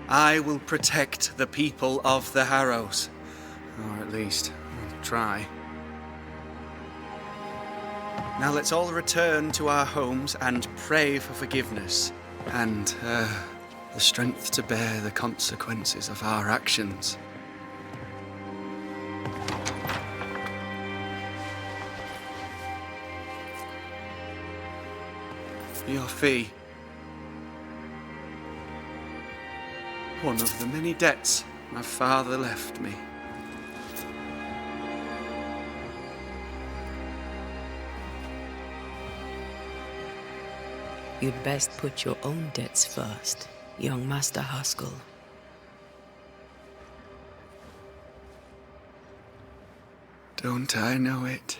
I will protect the people of the Harrows. Or at least, I'll try. Now let's all return to our homes and pray for forgiveness and the strength to bear the consequences of our actions. Your fee. One of the many debts my father left me. You'd best put your own debts first, young Master Haskell. Don't I know it?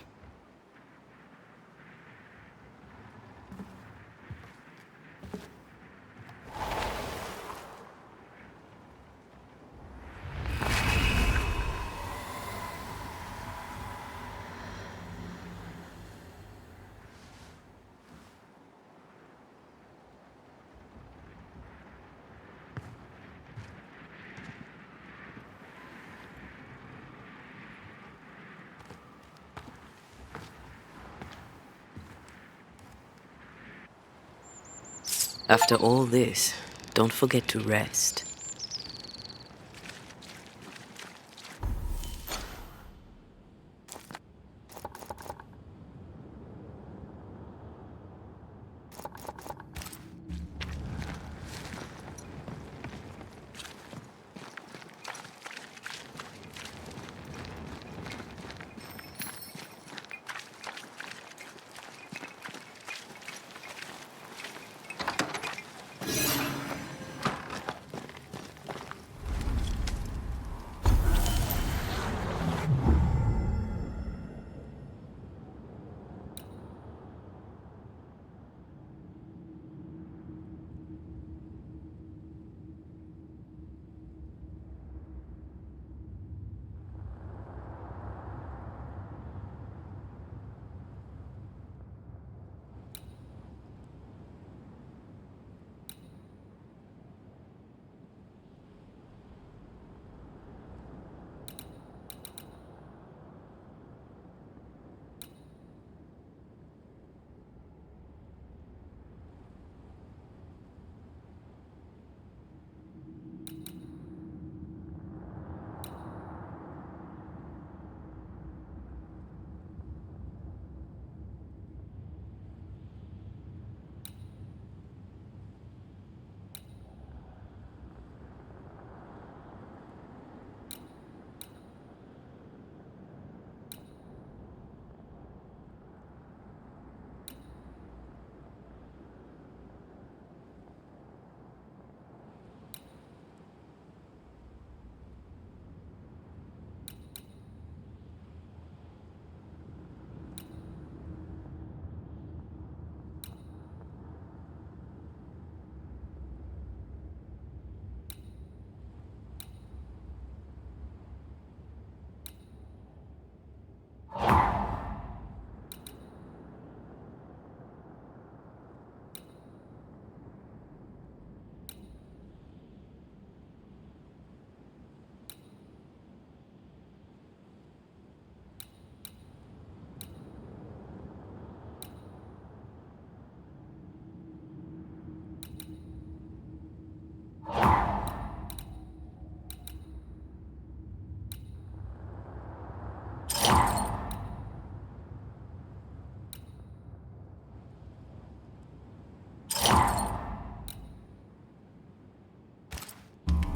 After all this, don't forget to rest.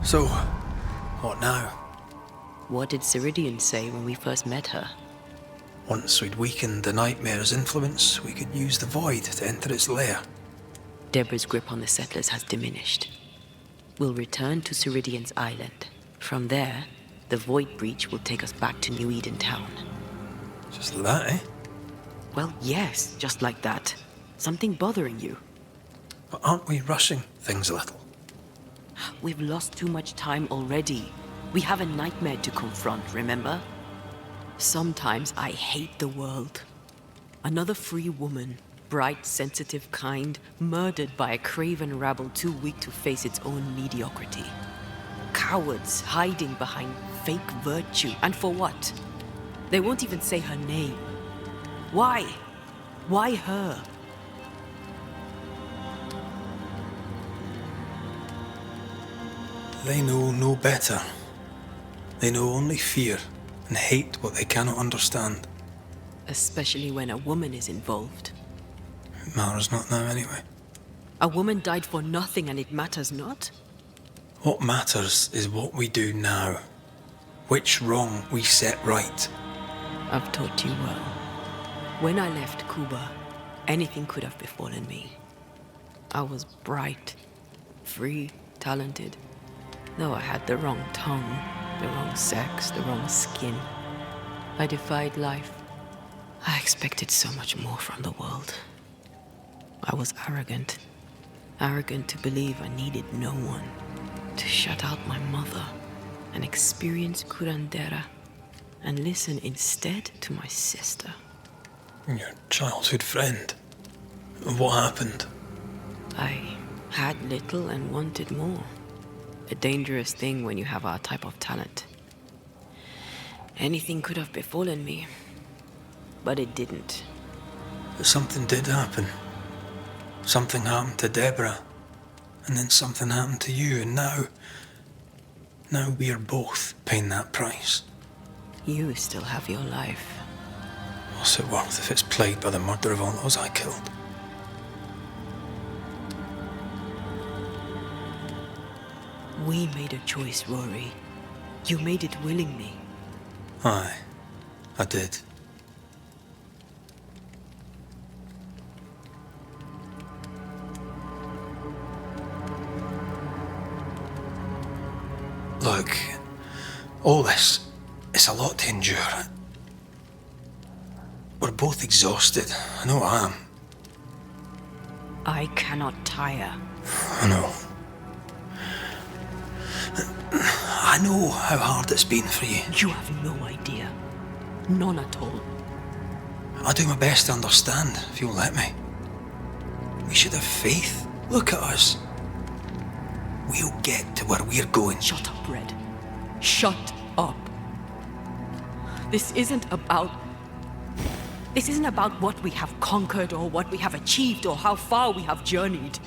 So, what now? What did Ceridian say when we first met her? Once we'd weakened the nightmare's influence, we could use the void to enter its lair. Deborah's grip on the settlers has diminished. We'll return to Ceridian's island. From there, the void breach will take us back to New Eden Town. Just like that, eh? Well, yes, just like that. Something bothering you. But aren't we rushing things a little? We've lost too much time already. We have a nightmare to confront, remember? Sometimes I hate the world. Another free woman, bright, sensitive, kind, murdered by a craven rabble too weak to face its own mediocrity. Cowards hiding behind fake virtue. And for what? They won't even say her name. Why? Why her? They know no better. They know only fear and hate what they cannot understand. Especially when a woman is involved. It matters not now anyway. A woman died for nothing and it matters not? What matters is what we do now. Which wrong we set right. I've taught you well. When I left Cuba, anything could have befallen me. I was bright, free, talented. Though I had the wrong tongue, the wrong sex, the wrong skin. I defied life. I expected so much more from the world. I was arrogant. Arrogant to believe I needed no one. To shut out my mother and experience curandera. And listen instead to my sister. Your childhood friend. What happened? I had little and wanted more. A dangerous thing when you have our type of talent. Anything could have befallen me, but it didn't. But something did happen. Something happened to Deborah. And then something happened to you, and now we're both paying that price. You still have your life. What's it worth if it's plagued by the murder of all those I killed? We made a choice, Rory. You made it willingly. Aye, I did. Look, all this, it's a lot to endure. We're both exhausted. I know I am. I cannot tire. I know. I know how hard it's been for you. You have no idea. None at all. I'll do my best to understand, if you'll let me. We should have faith. Look at us. We'll get to where we're going. Shut up, Red. Shut up. This isn't about what we have conquered or what we have achieved or how far we have journeyed.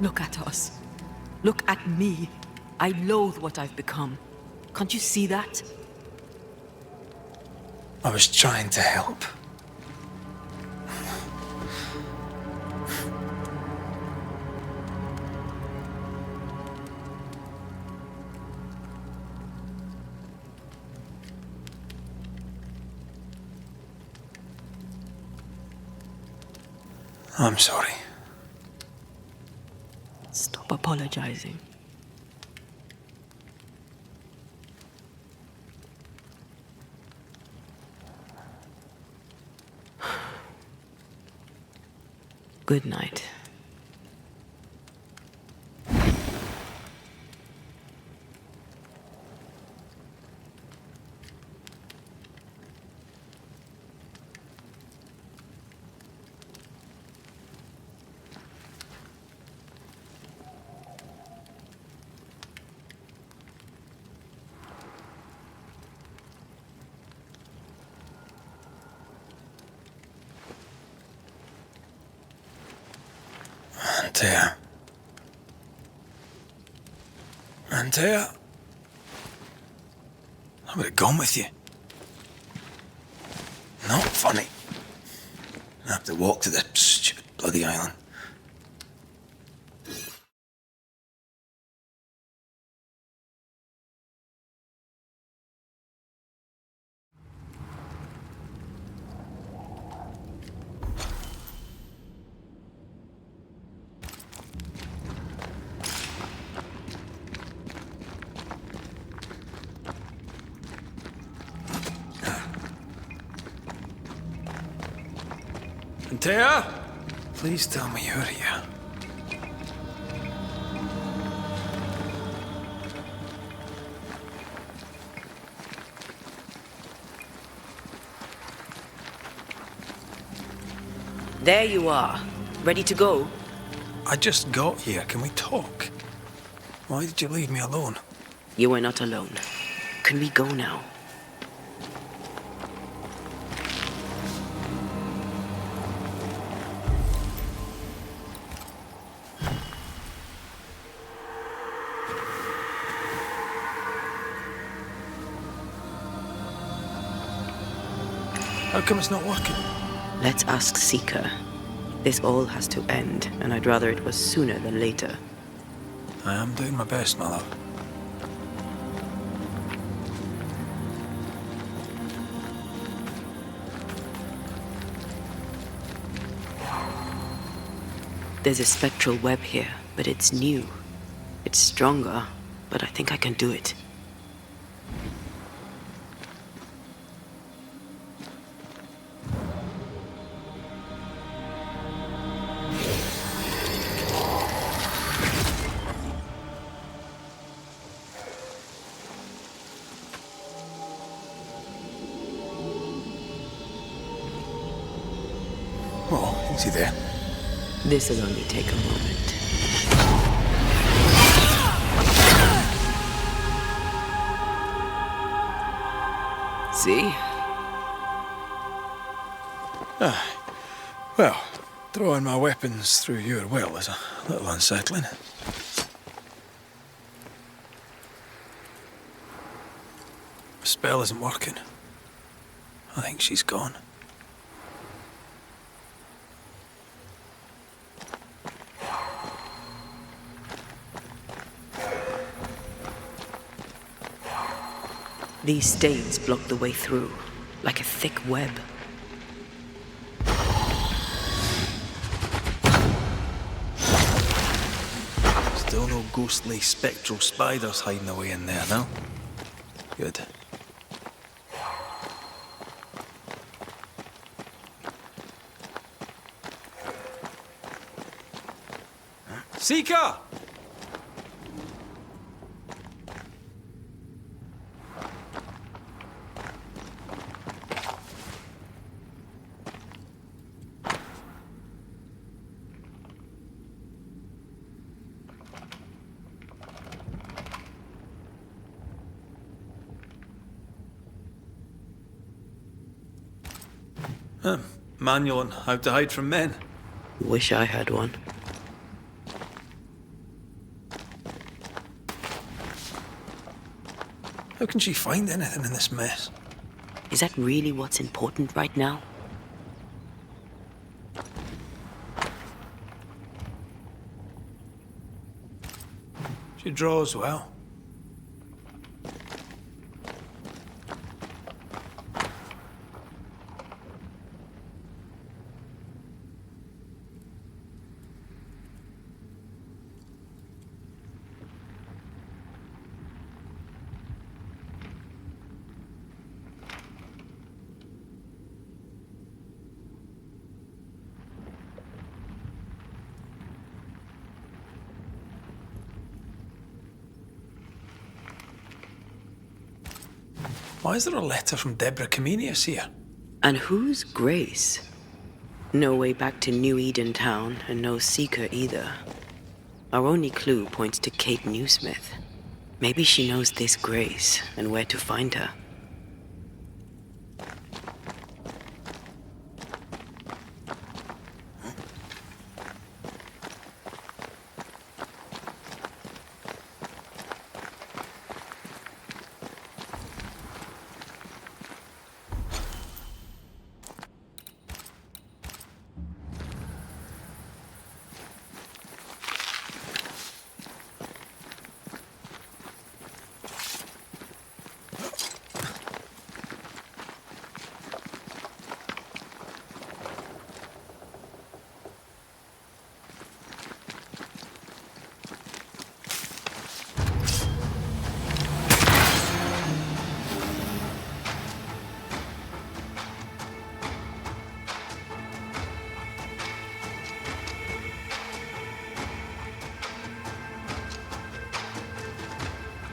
Look at us. Look at me. I loathe what I've become. Can't you see that? I was trying to help. I'm sorry. Stop apologizing. Good night. Antea. I would have gone with you. Not funny. I have to walk to the stupid bloody island. Antea? Please tell me you're here. There you are. Ready to go? I just got here. Can we talk? Why did you leave me alone? You are not alone. Can we go now? How come it's not working? Let's ask Seeker. This all has to end, and I'd rather it was sooner than later. I am doing my best, my love. There's a spectral web here, but it's new. It's stronger, but I think I can do it. Oh, is he there? This'll only take a moment. See? Well, Drawing my weapons through your will is a little unsettling. The spell isn't working. I think she's gone. These stains block the way through, like a thick web. Still no ghostly, spectral spiders hiding away in there, no? Good. Seeker! Manual on how to hide from men. Wish I had one. How can she find anything in this mess? Is that really what's important right now? She draws well. Why is there a letter from Deborah Comenius here? And who's Grace? No way back to New Eden Town, and no Seeker either. Our only clue points to Kate Newsmith. Maybe she knows this Grace, and where to find her.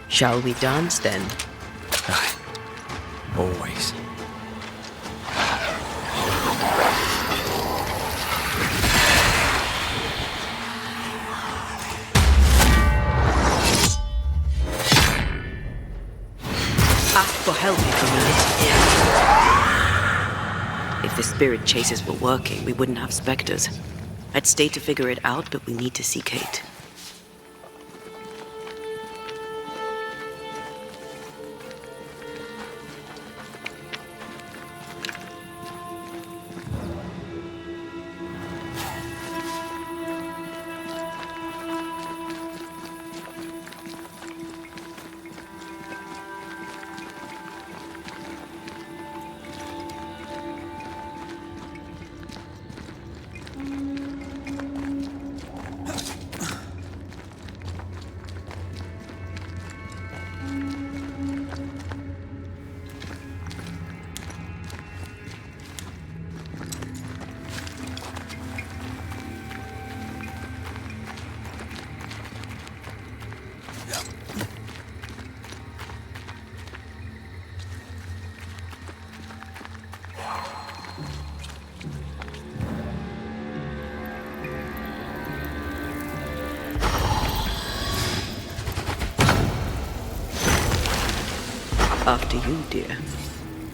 Shall we dance then? Aye. Always. Ask for help if you need it. If the spirit chases were working, we wouldn't have specters. I'd stay to figure it out, but we need to see Kate. After you, dear.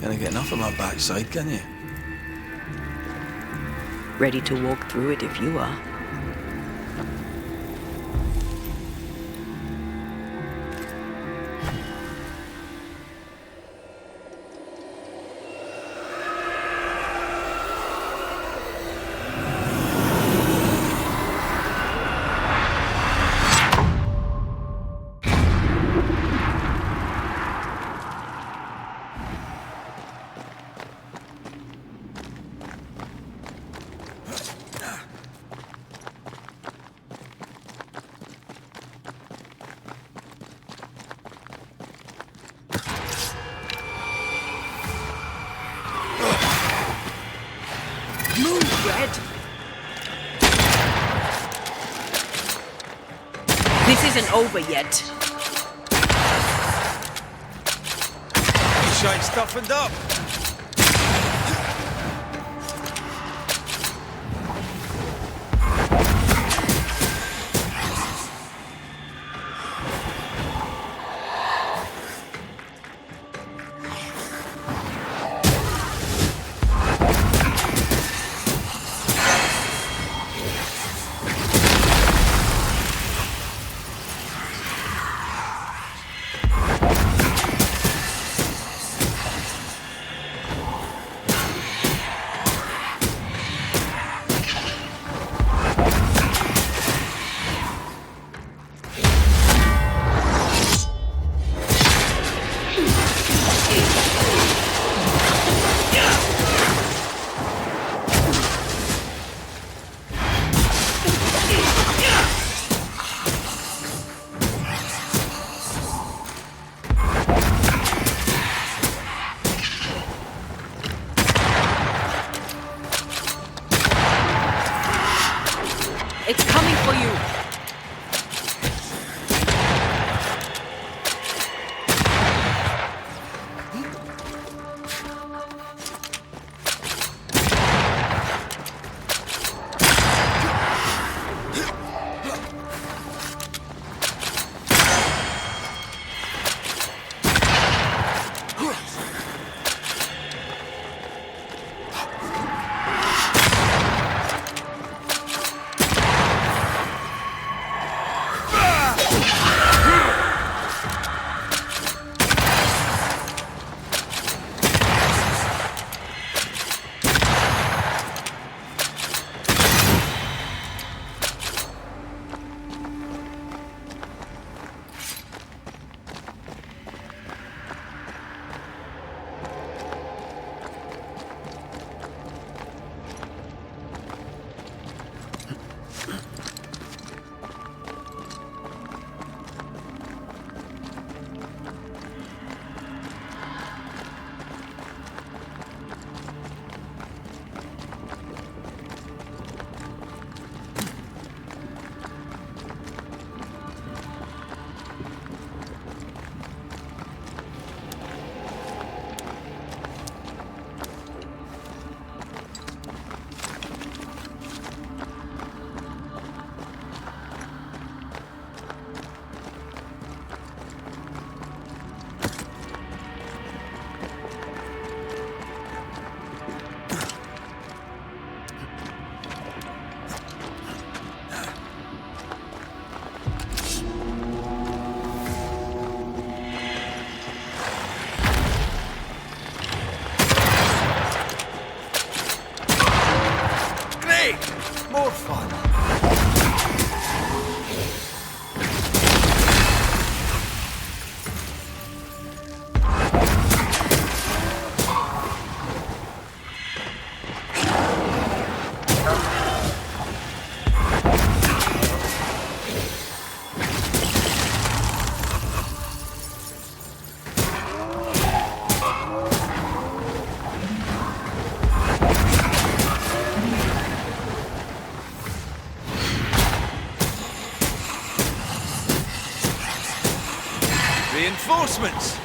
Gonna get enough of my backside, can you? ready to walk through it if you are. This isn't over yet. You ain't toughened up. It's coming for you. More fun. Reinforcements!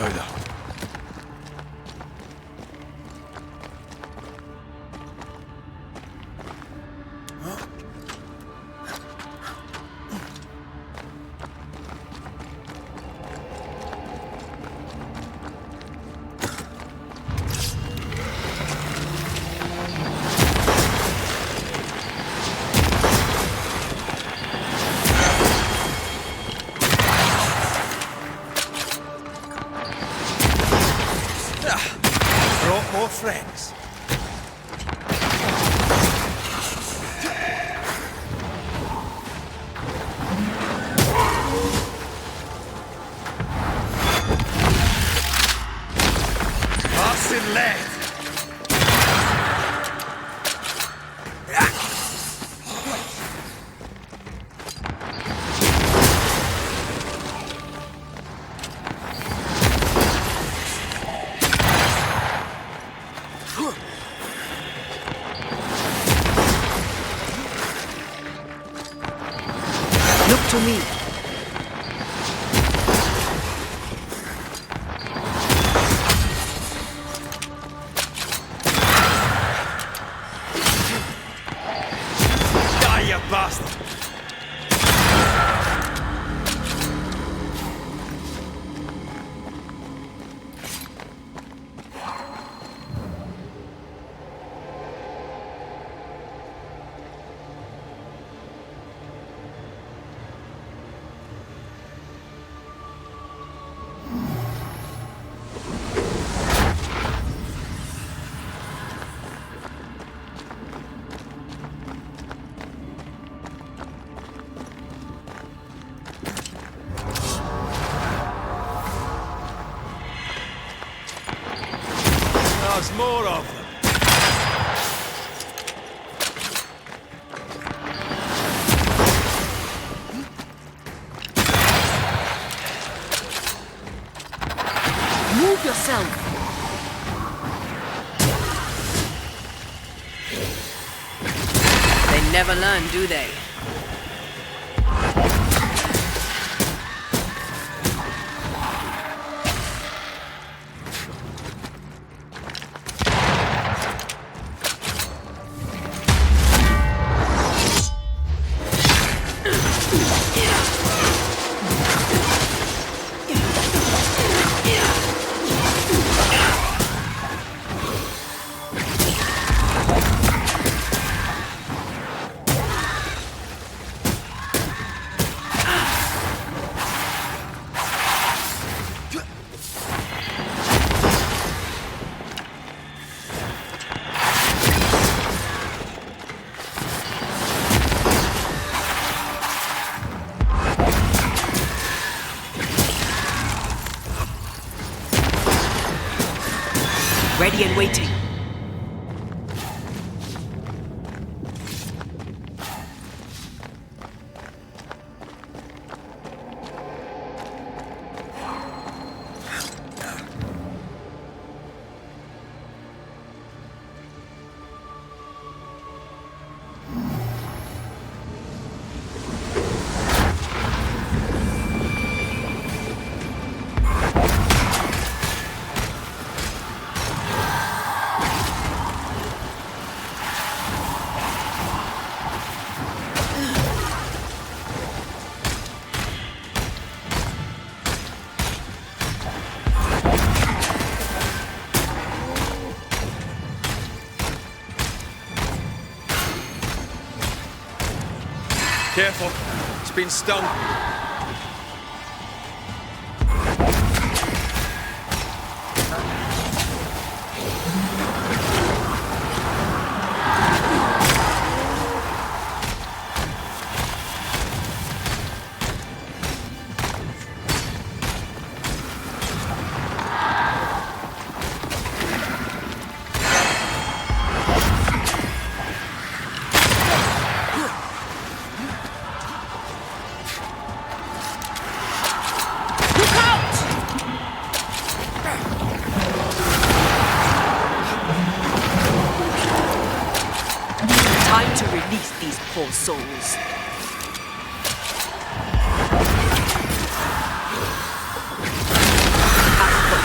gunpowder. Brought more friends. Passing lead. Look to me. Die, you bastard! There's more of them. Move yourself. They never learn, do they? Ready and waiting. Careful, it's been stung. Time to release these poor souls. Have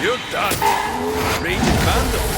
You're done. Raging vandal.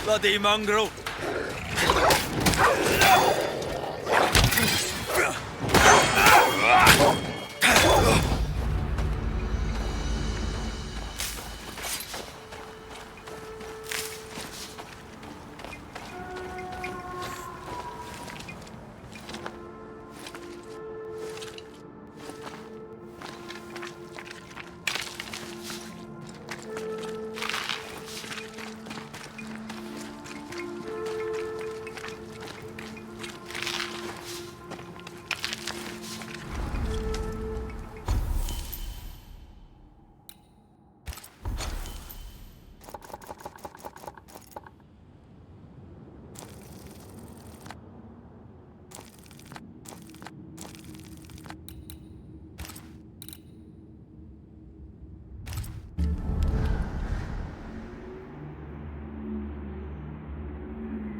Bloody mongrel!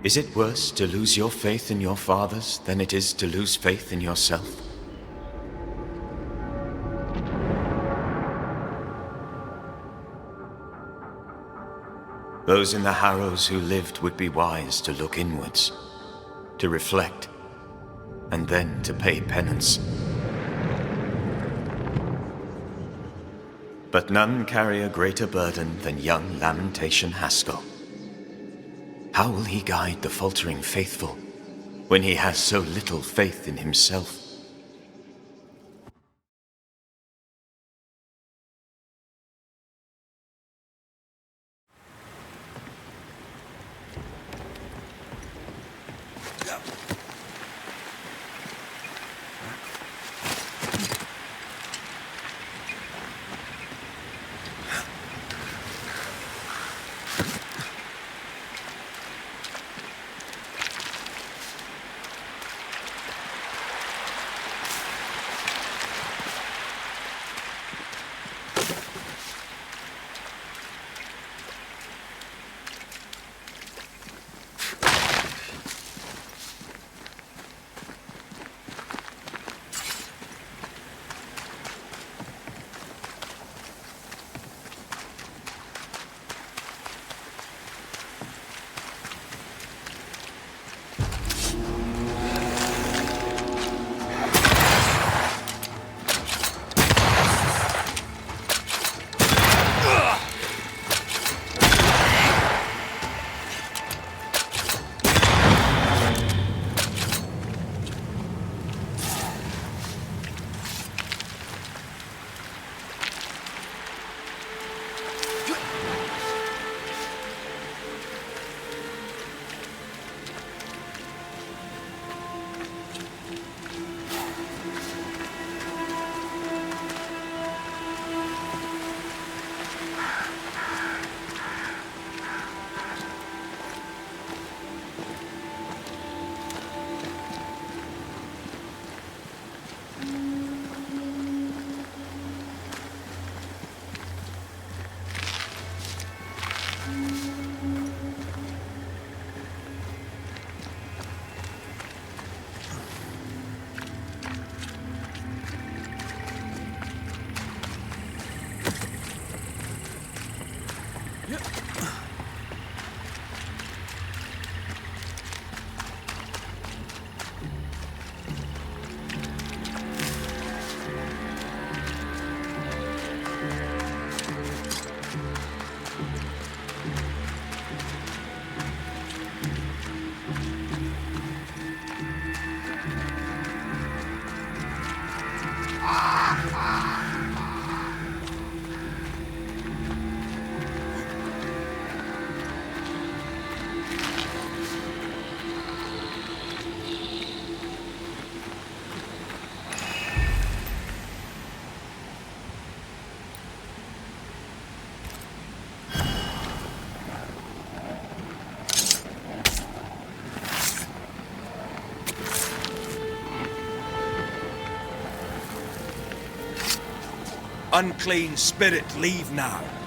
Is it worse to lose your faith in your fathers than it is to lose faith in yourself? Those in the Harrows who lived would be wise to look inwards, to reflect, and then to pay penance. But none carry a greater burden than young Lamentation Haskell. How will he guide the faltering faithful when he has so little faith in himself? Unclean spirit, leave now.